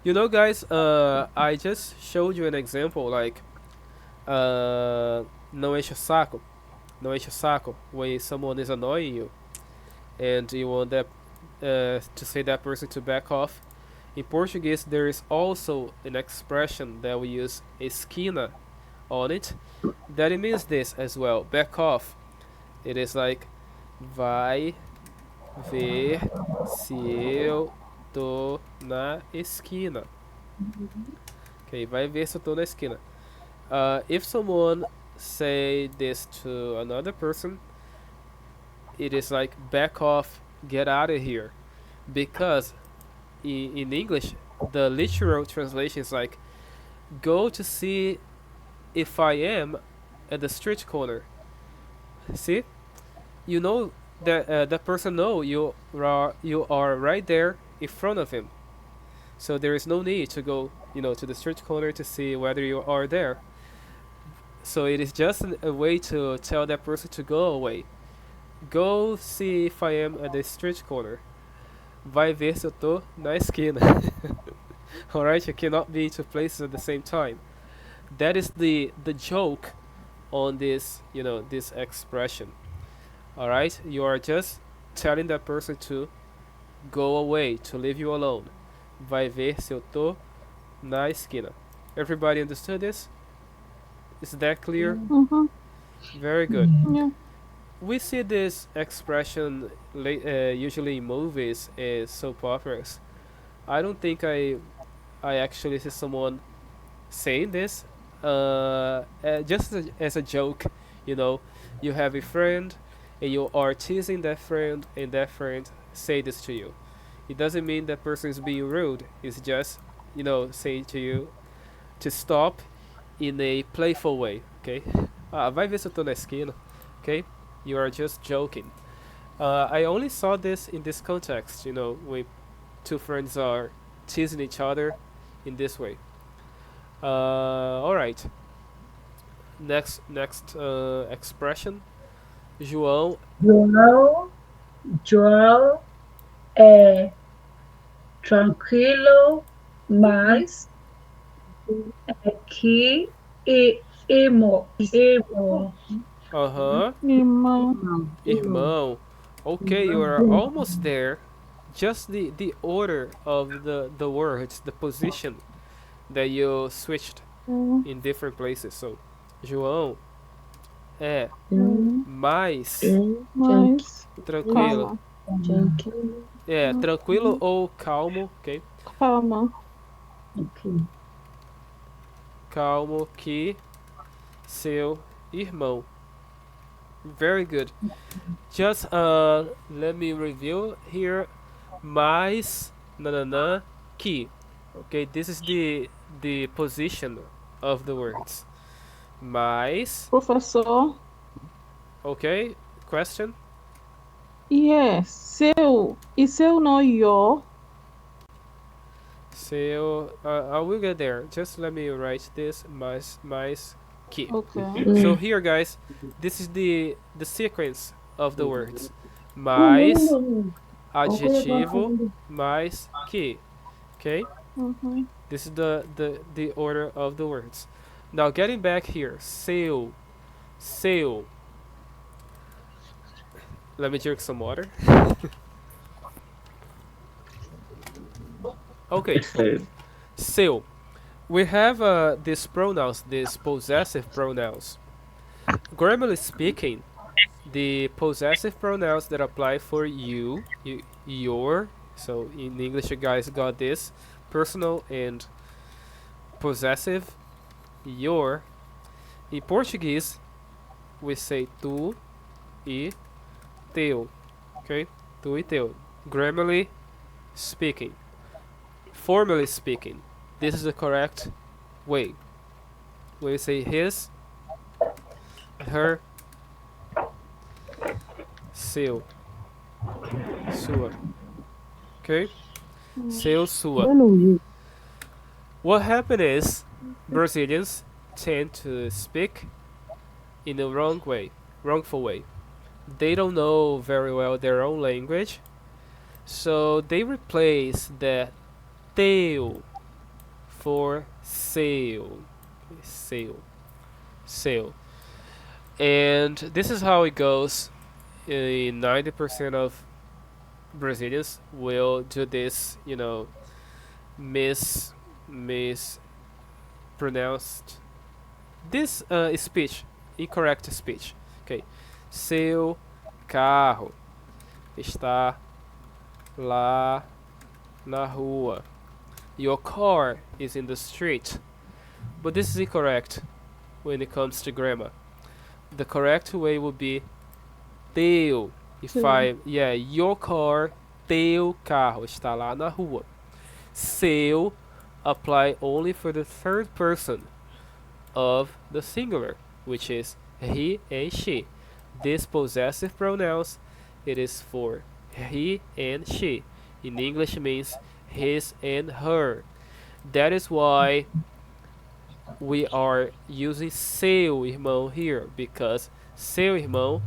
You know, guys, I just showed you an example like não enche o saco. Não enche o saco when someone is annoying you and you want that to say that person to back off. In Portuguese, there is also an expression that we use esquina on it that it means this as well, back off. It is like vai ver se eu tô na esquina. Okay, vai ver se eu tô na esquina. If someone say this to another person, it is like back off, get out of here, because in English the literal translation is like go to see if I am at the street corner. See, you know that person know you are right there in front of him, so there is no need to go to the street corner to see whether you are there. So it is just a way to tell that person to go away. Go see if I am at the street corner. Vai ver se eu tô na esquina. Alright, you cannot be in two places at the same time. That is the joke on this, this expression. Alright, you are just telling that person to go away, to leave you alone. Vai ver se eu tô na esquina. Everybody understood this? Is that clear? Mm-hmm. Very good. Yeah. We see this expression usually in movies and soap operas. I don't think I actually see someone saying this just as a joke. You have a friend and you are teasing that friend and that friend say this to you. It doesn't mean that person is being rude. It's just saying to you to stop in a playful way. Okay? Vai ver se eu tô na esquina. Okay? You are just joking. I only saw this in this context, when two friends are teasing each other in this way. Alright. Next expression. João É tranquilo, mas aqui emo. Irmão. Okay, you are almost there. Just the order of the words, the position that you switched in different places. So, João é mais tranquilo. É, tranquilo ou calmo, ok? Calma. Calmo que seu irmão. Very good. Just let me review here. Mais nananã que. Okay, this is the position of the words. Mais. Professor. Okay, question. Yes, seu. E seu não your? Seu. I will get there. Just let me write this. Mais que. Okay. So here, guys, this is the sequence of the words. Mais, adjetivo, mais que. Okay? This is the order of the words. Now, getting back here. Seu. Let me drink some water. Okay. Seu. We have these pronouns, these possessive pronouns. Grammarly speaking, the possessive pronouns that apply for you, your, so in English you guys got this, personal and possessive, your. In Portuguese, we say tu, e teu. Okay? Tu e teu. Grammarly speaking. Formally speaking, this is the correct way. When you say his, her, seu, sua. Okay? Seu, sua. What happened is Brazilians tend to speak in the wrongful way. They don't know very well their own language, so they replace the teu for seu. Seu. And this is how it goes. 90% of Brazilians will do this, mispronounced this speech, incorrect speech. Okay, seu carro está lá na rua. Your car is in the street. But this is incorrect when it comes to grammar. The correct way would be teu. Your car, teu carro está lá na rua. Seu apply only for the third person of the singular, which is he and she. This possessive pronouns, it is for he and she. In English means his and her. That is why we are using seu irmão here, because seu irmão,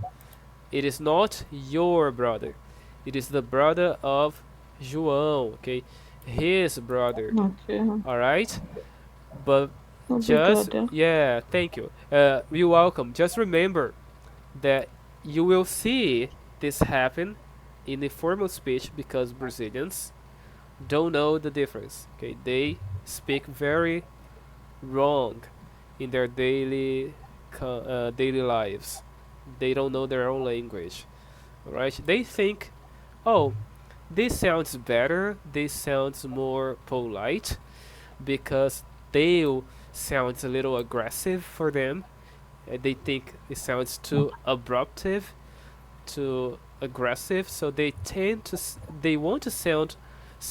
it is not your brother. It is the brother of João, okay? His brother. Okay. Alright? But Obrigada. thank you. You're welcome. Just remember that you will see this happen in the formal speech because Brazilians don't know the difference. Okay, they speak very wrong in their daily lives. They don't know their own language. Alright? They think, oh, this sounds better, this sounds more polite, because teu sounds a little aggressive for them. They think it sounds too abruptive, too aggressive, so they tend to they want to sound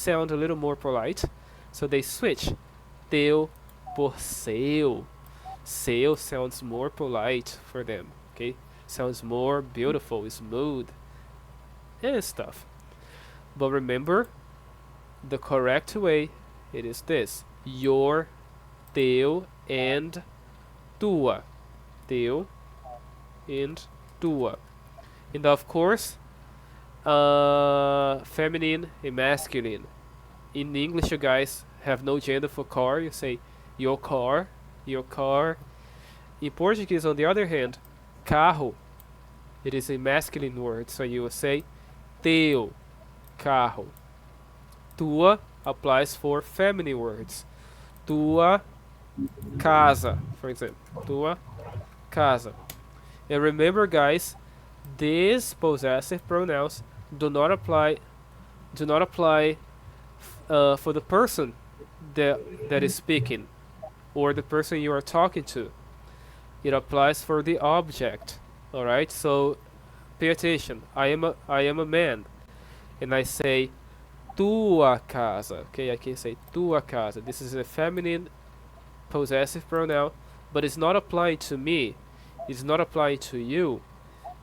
a little more polite, so they switch teu por seu. Seu sounds more polite for them, okay? Sounds more beautiful, smooth, and stuff. But remember, the correct way, it is this: your, teu, and tua. Teu and tua. And of course, feminine and masculine. In English, you guys have no gender for car. You say your car, your car. In Portuguese, on the other hand, carro, it is a masculine word, so you will say teu carro. Tua applies for feminine words. Tua casa, for example. Tua casa. And remember, guys, these possessive pronouns do not apply for the person that is speaking or the person you are talking to. It applies for the object. All right, so pay attention. I am a man, and I say tua casa. Okay, I can say tua casa. This is a feminine possessive pronoun, but it's not applying to me. It's not applying to you.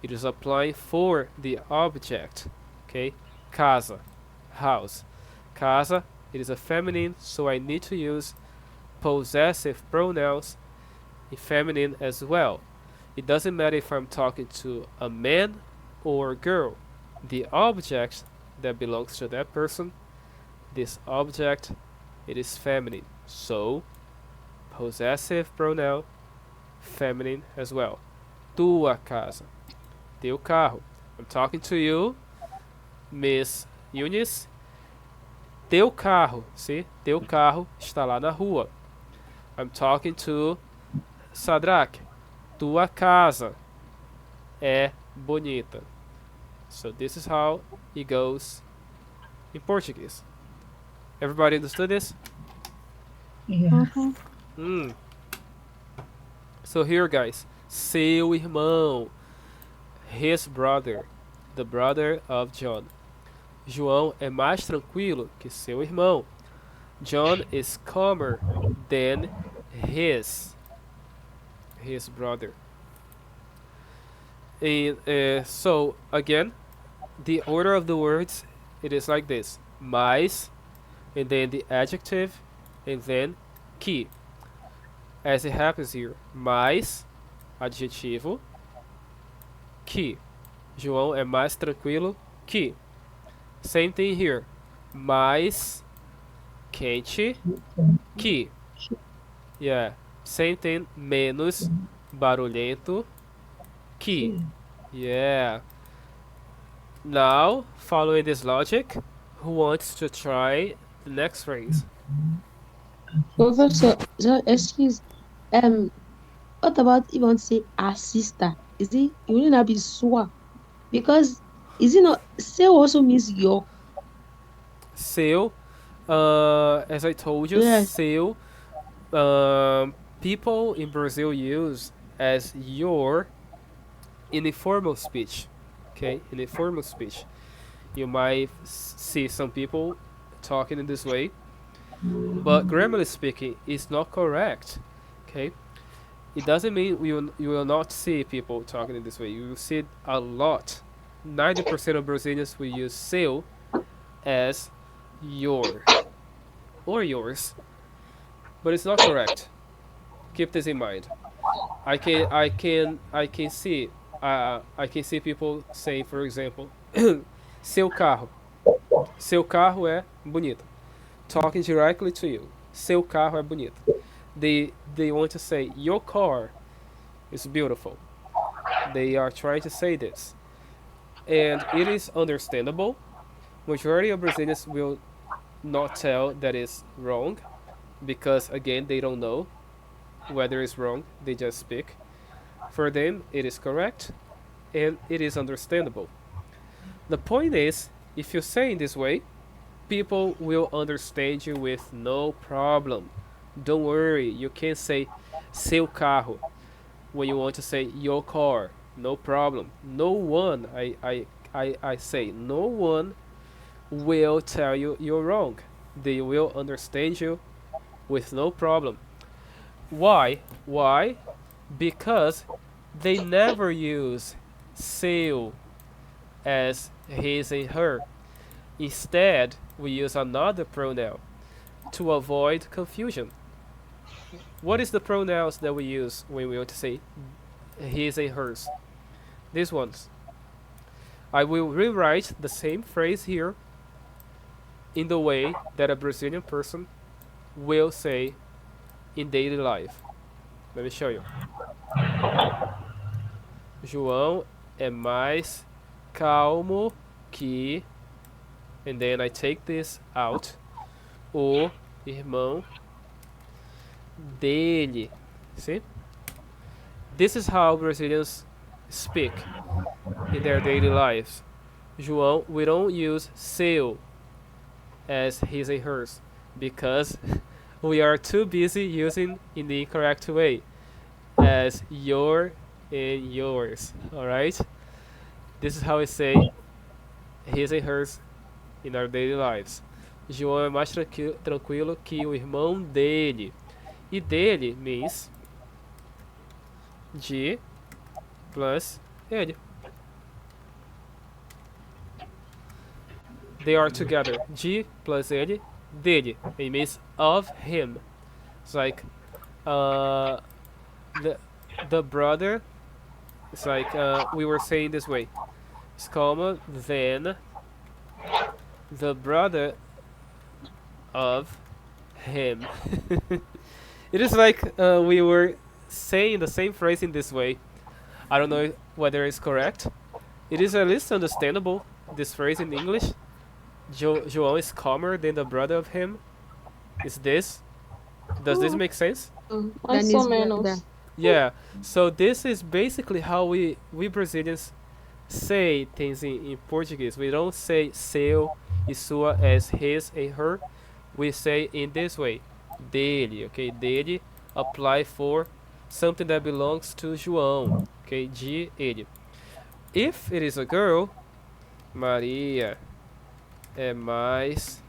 It is applying for the object. Okay, casa, house. Casa, it is a feminine, so I need to use possessive pronouns in feminine as well. It doesn't matter if I'm talking to a man or a girl. The object that belongs to that person, this object, it is feminine. So, possessive pronoun, feminine as well. Tua casa. Teu carro. I'm talking to you, Miss Eunice. Teu carro, see? Teu carro está lá na rua. I'm talking to Sadraque. Tua casa é bonita. So this is how it goes in Portuguese. Everybody understood this? Yeah. So here, guys, seu irmão, his brother, the brother of John. João é mais tranquilo que seu irmão. John is calmer than his brother. And so again, the order of the words, it is like this: mais, and then the adjective, and then que. As it happens here, mais, adjetivo, que. João é mais tranquilo que. Same thing here. Mais quente que. Yeah. Same thing. Menos barulhento que. Yeah. Now, following this logic, who wants to try the next phrase? Professor, so excuse, what about if you want to say our sister? Is it, you will not be sure? Because, is it not, seu also means your. Seu, as I told you, Yes. seu, people in Brazil use as your in informal speech. Okay, in informal speech, you might see some people talking in this way, but grammarly speaking, it's not correct. Okay, it doesn't mean you will not see people talking in this way. You will see it a lot. 90% of Brazilians will use seu as your or yours, but it's not correct. Keep this in mind. I can see people saying, for example, seu carro. Seu carro é bonito. Talking directly to you. Seu carro é bonito. They want to say your car is beautiful. They are trying to say this, and it is understandable. Majority of Brazilians will not tell that is wrong, because again they don't know whether it's wrong. They just speak. For them, it is correct, and it is understandable. The point is, if you say in this way, people will understand you with no problem. Don't worry, you can say seu carro when you want to say your car. No problem. No one, I say, no one will tell you you're wrong. They will understand you with no problem. Why? Why? Because they never use seu as his and her. Instead, we use another pronoun to avoid confusion. What is the pronouns that we use when we want to say his and hers? These ones. I will rewrite the same phrase here in the way that a Brazilian person will say in daily life. Let me show you. João é mais calmo que, and then I take this out, o irmão dele. See? This is how Brazilians speak in their daily lives. João, we don't use seu as his and hers because we are too busy using in the incorrect way as your and yours. Alright? This is how we say his and hers in our daily lives. João é mais tranquilo que o irmão dele. E dele means de plus ele. They are together. De plus ele, dele. It means of him. It's like the brother. It's like we were saying this way. It's comma then the brother of him. It is like we were saying the same phrase in this way. I don't know whether it's correct. It is at least understandable, this phrase in English. João is calmer than the brother of him. Is this? Does this make sense? Mais ou menos. Yeah. So this is basically how we Brazilians say things in Portuguese. We don't say seu e sua as his and her. We say in this way. Dele, okay? Dele apply for something that belongs to João, okay? De ele. If it is a girl, Maria é mais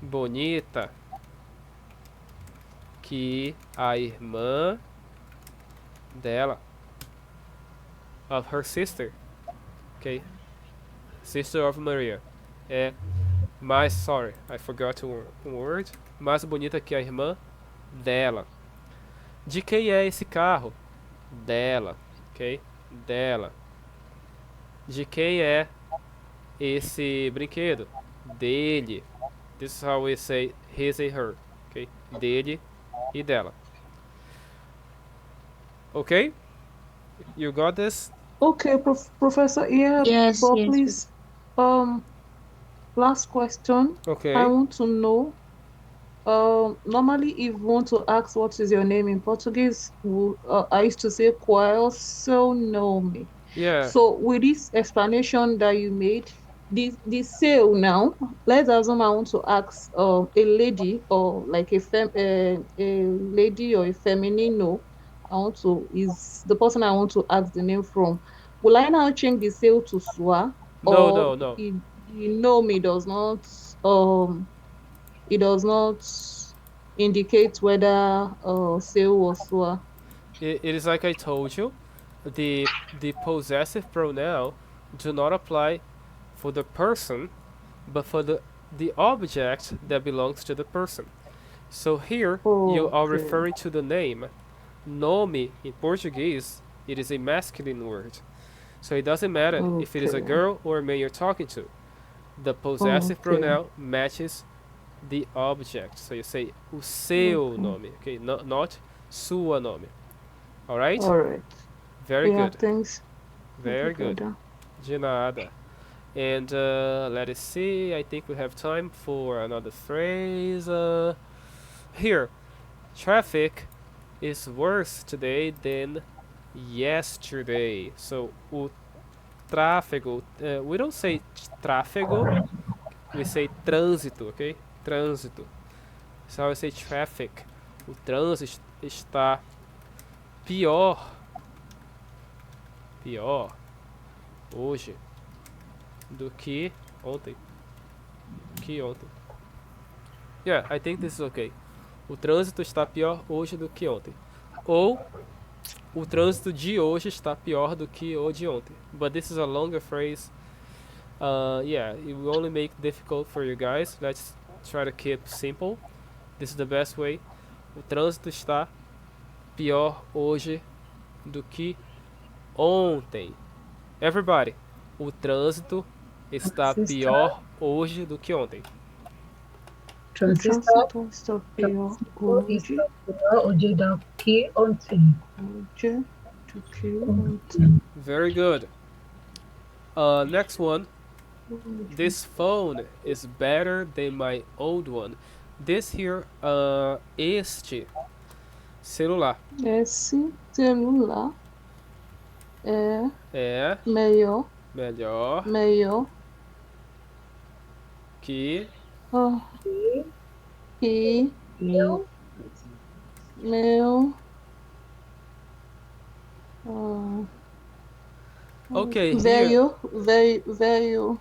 bonita que a irmã dela. Of her sister. Okay? Sister of Maria. É mais, sorry, I forgot one word. Mais bonita que a irmã dela. De quem é esse carro? Dela. Ok? Dela. De quem é esse brinquedo? Dele. This is how we say his and her. Ok? Dele e dela. Ok? You got this? Okay, Professor. Yeah, Yes, but yes. please, last question. I Ok. want to know. Normally, if you want to ask what is your name in Portuguese, I used to say qual seu nome. Yeah. So with this explanation that you made, the seu now, let's assume I want to ask a lady or like a lady or a feminino. I want to is the person I want to ask the name from. Will I now change the seu to sua, No, or no, no. the know me does not it does not indicate whether seu or sua? It is like I told you. The possessive pronoun do not apply for the person, but for the object that belongs to the person. So here you are Okay. referring to the name. Nome in Portuguese, it is a masculine word. So it doesn't matter if it is a Okay. girl or a man you're talking to. The possessive Okay. pronoun matches the object. So you say o seu Okay. nome, okay? Not sua nome. All right? All right. Very Yeah, good. thanks. Very Okay, good. brother. De nada. And let us see. I think we have time for another phrase. Here, traffic is worse today than yesterday. So o tráfego. We don't say tráfego. We say trânsito, okay? Trânsito. So I say traffic. O trânsito está pior hoje do que ontem. Yeah, I think this is okay. O trânsito está pior hoje do que ontem. Ou o trânsito de hoje está pior do que o de ontem. But this is a longer phrase. Yeah, it will only make it difficult for you guys. Let's try to keep simple. This is the best way. O trânsito está pior hoje do que ontem. Everybody, o trânsito está pior hoje do que ontem. Transistor Está pior hoje está pior hoje do que ontem. do que ontem. Very good. Next one. This phone is better than my old one. This here, este celular Esse celular é melhor melhor que ah, que Meu meu ah, okay here. velho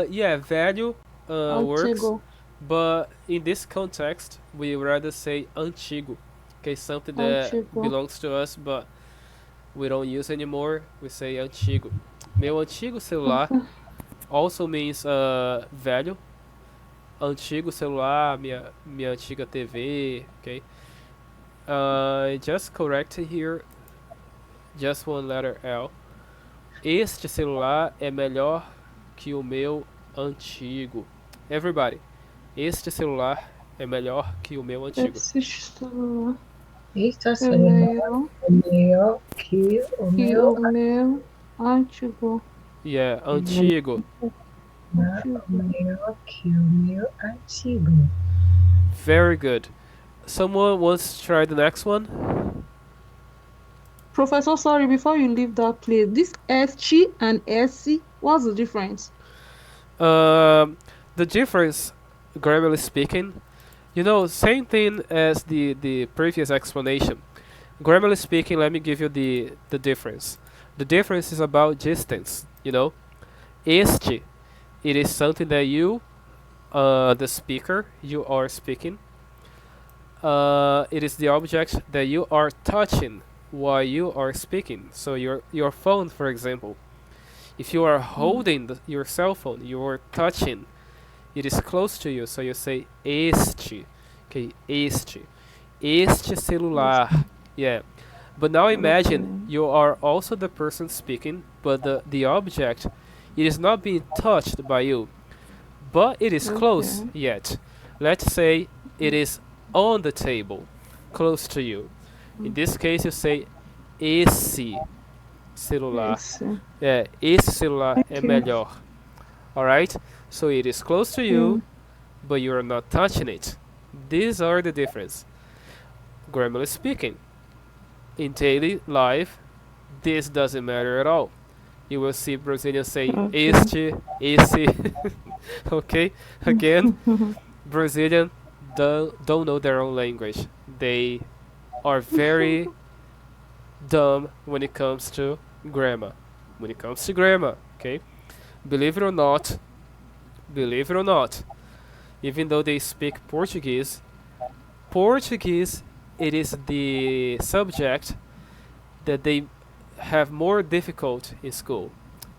Yeah, value works, antigo. but in this context, we rather say antigo. Okay, something that Antigo. belongs to us, but we don't use anymore. We say antigo. Meu antigo celular also means velho. Antigo celular, minha antiga TV. Okay. Just correct here. Just one letter L. Este celular é melhor que o meu antigo. Everybody, este celular é melhor que o meu antigo. Esse celular Este é celular é melhor que o que meu o meu antigo. Yeah, antigo. melhor que o meu antigo. Very good. Someone wants to try the next one? Professor, sorry, before you leave that place, this SC and SC, what's the difference? The difference, grammarly speaking, same thing as the previous explanation. Grammarly speaking, let me give you the difference. The difference is about distance. Este, it is something that you, the speaker, you are speaking. It is the object that you are touching while you are speaking. So your phone, for example, if you are holding your cell phone, you are touching. It is close to you, so you say este. Okay, este celular. Yeah. But now imagine Okay. you are also the person speaking, but the object, it is not being touched by you, but it is close Okay. yet. Let's say it is on the table, close to you. In this case, you say esse celular. Yes. Yeah, esse celular é Okay. melhor. Alright? So it is close to you, Mm. but you are not touching it. These are the difference. Grammarly speaking. In daily life, this doesn't matter at all. You will see Brazilians say Okay. este, esse. Okay? Again, Brazilian don't know their own language. They are very dumb when it comes to grammar. When it comes to grammar, okay? Believe it or not, believe it or not, even though they speak Portuguese, Portuguese it is the subject that they have more difficult in school.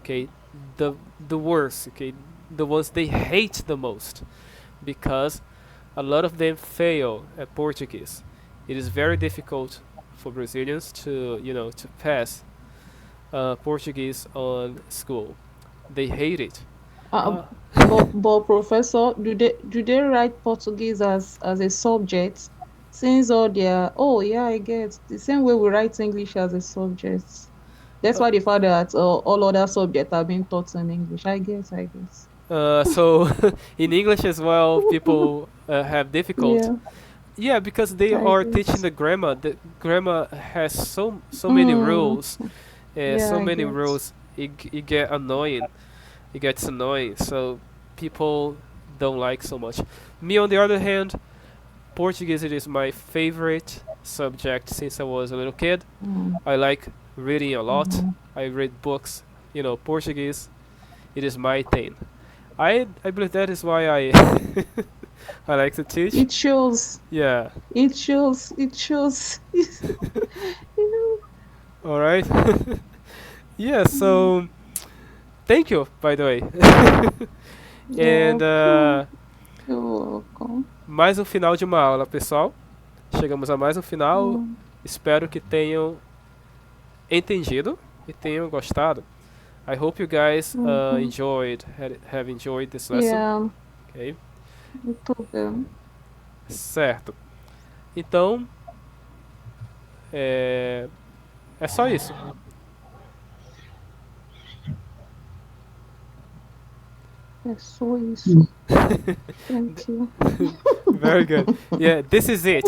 Okay, the worst. Okay, the ones they hate the most, because a lot of them fail at Portuguese. It is very difficult for Brazilians to to pass Portuguese on school. They hate it. Uh, Uh, but professor, do they write Portuguese as a subject? Since all their oh yeah, I get the same way we write English as a subject. That's why they found that all other subjects are being taught in English. I guess. I guess. so in English as well, people have difficult. Yeah, Yeah, because they I are teaching guess. the grammar. The grammar has so many Mm, rules, yeah, so I many get. rules. It get annoying. It gets annoying. So people don't like so much. Me, on the other hand, Portuguese it is my favorite subject since I was a little kid. Mm, I like reading a lot. mm-hmm. I read books. Portuguese. It is my thing. I believe that is why I I like to teach. It shows. Yeah. It shows. It shows. You All right. Yeah. know. So thank you, by the way. Yeah. And You're welcome. mais um final de uma aula, pessoal. Chegamos a mais um final. Mm, Espero que tenham entendido e tenham gostado. I hope you guys mm-hmm. have enjoyed this lesson. Yeah. Okay? Muito bem. Certo. Então, é, é só isso. É só isso. Thank you. Very good. Yeah, this is it.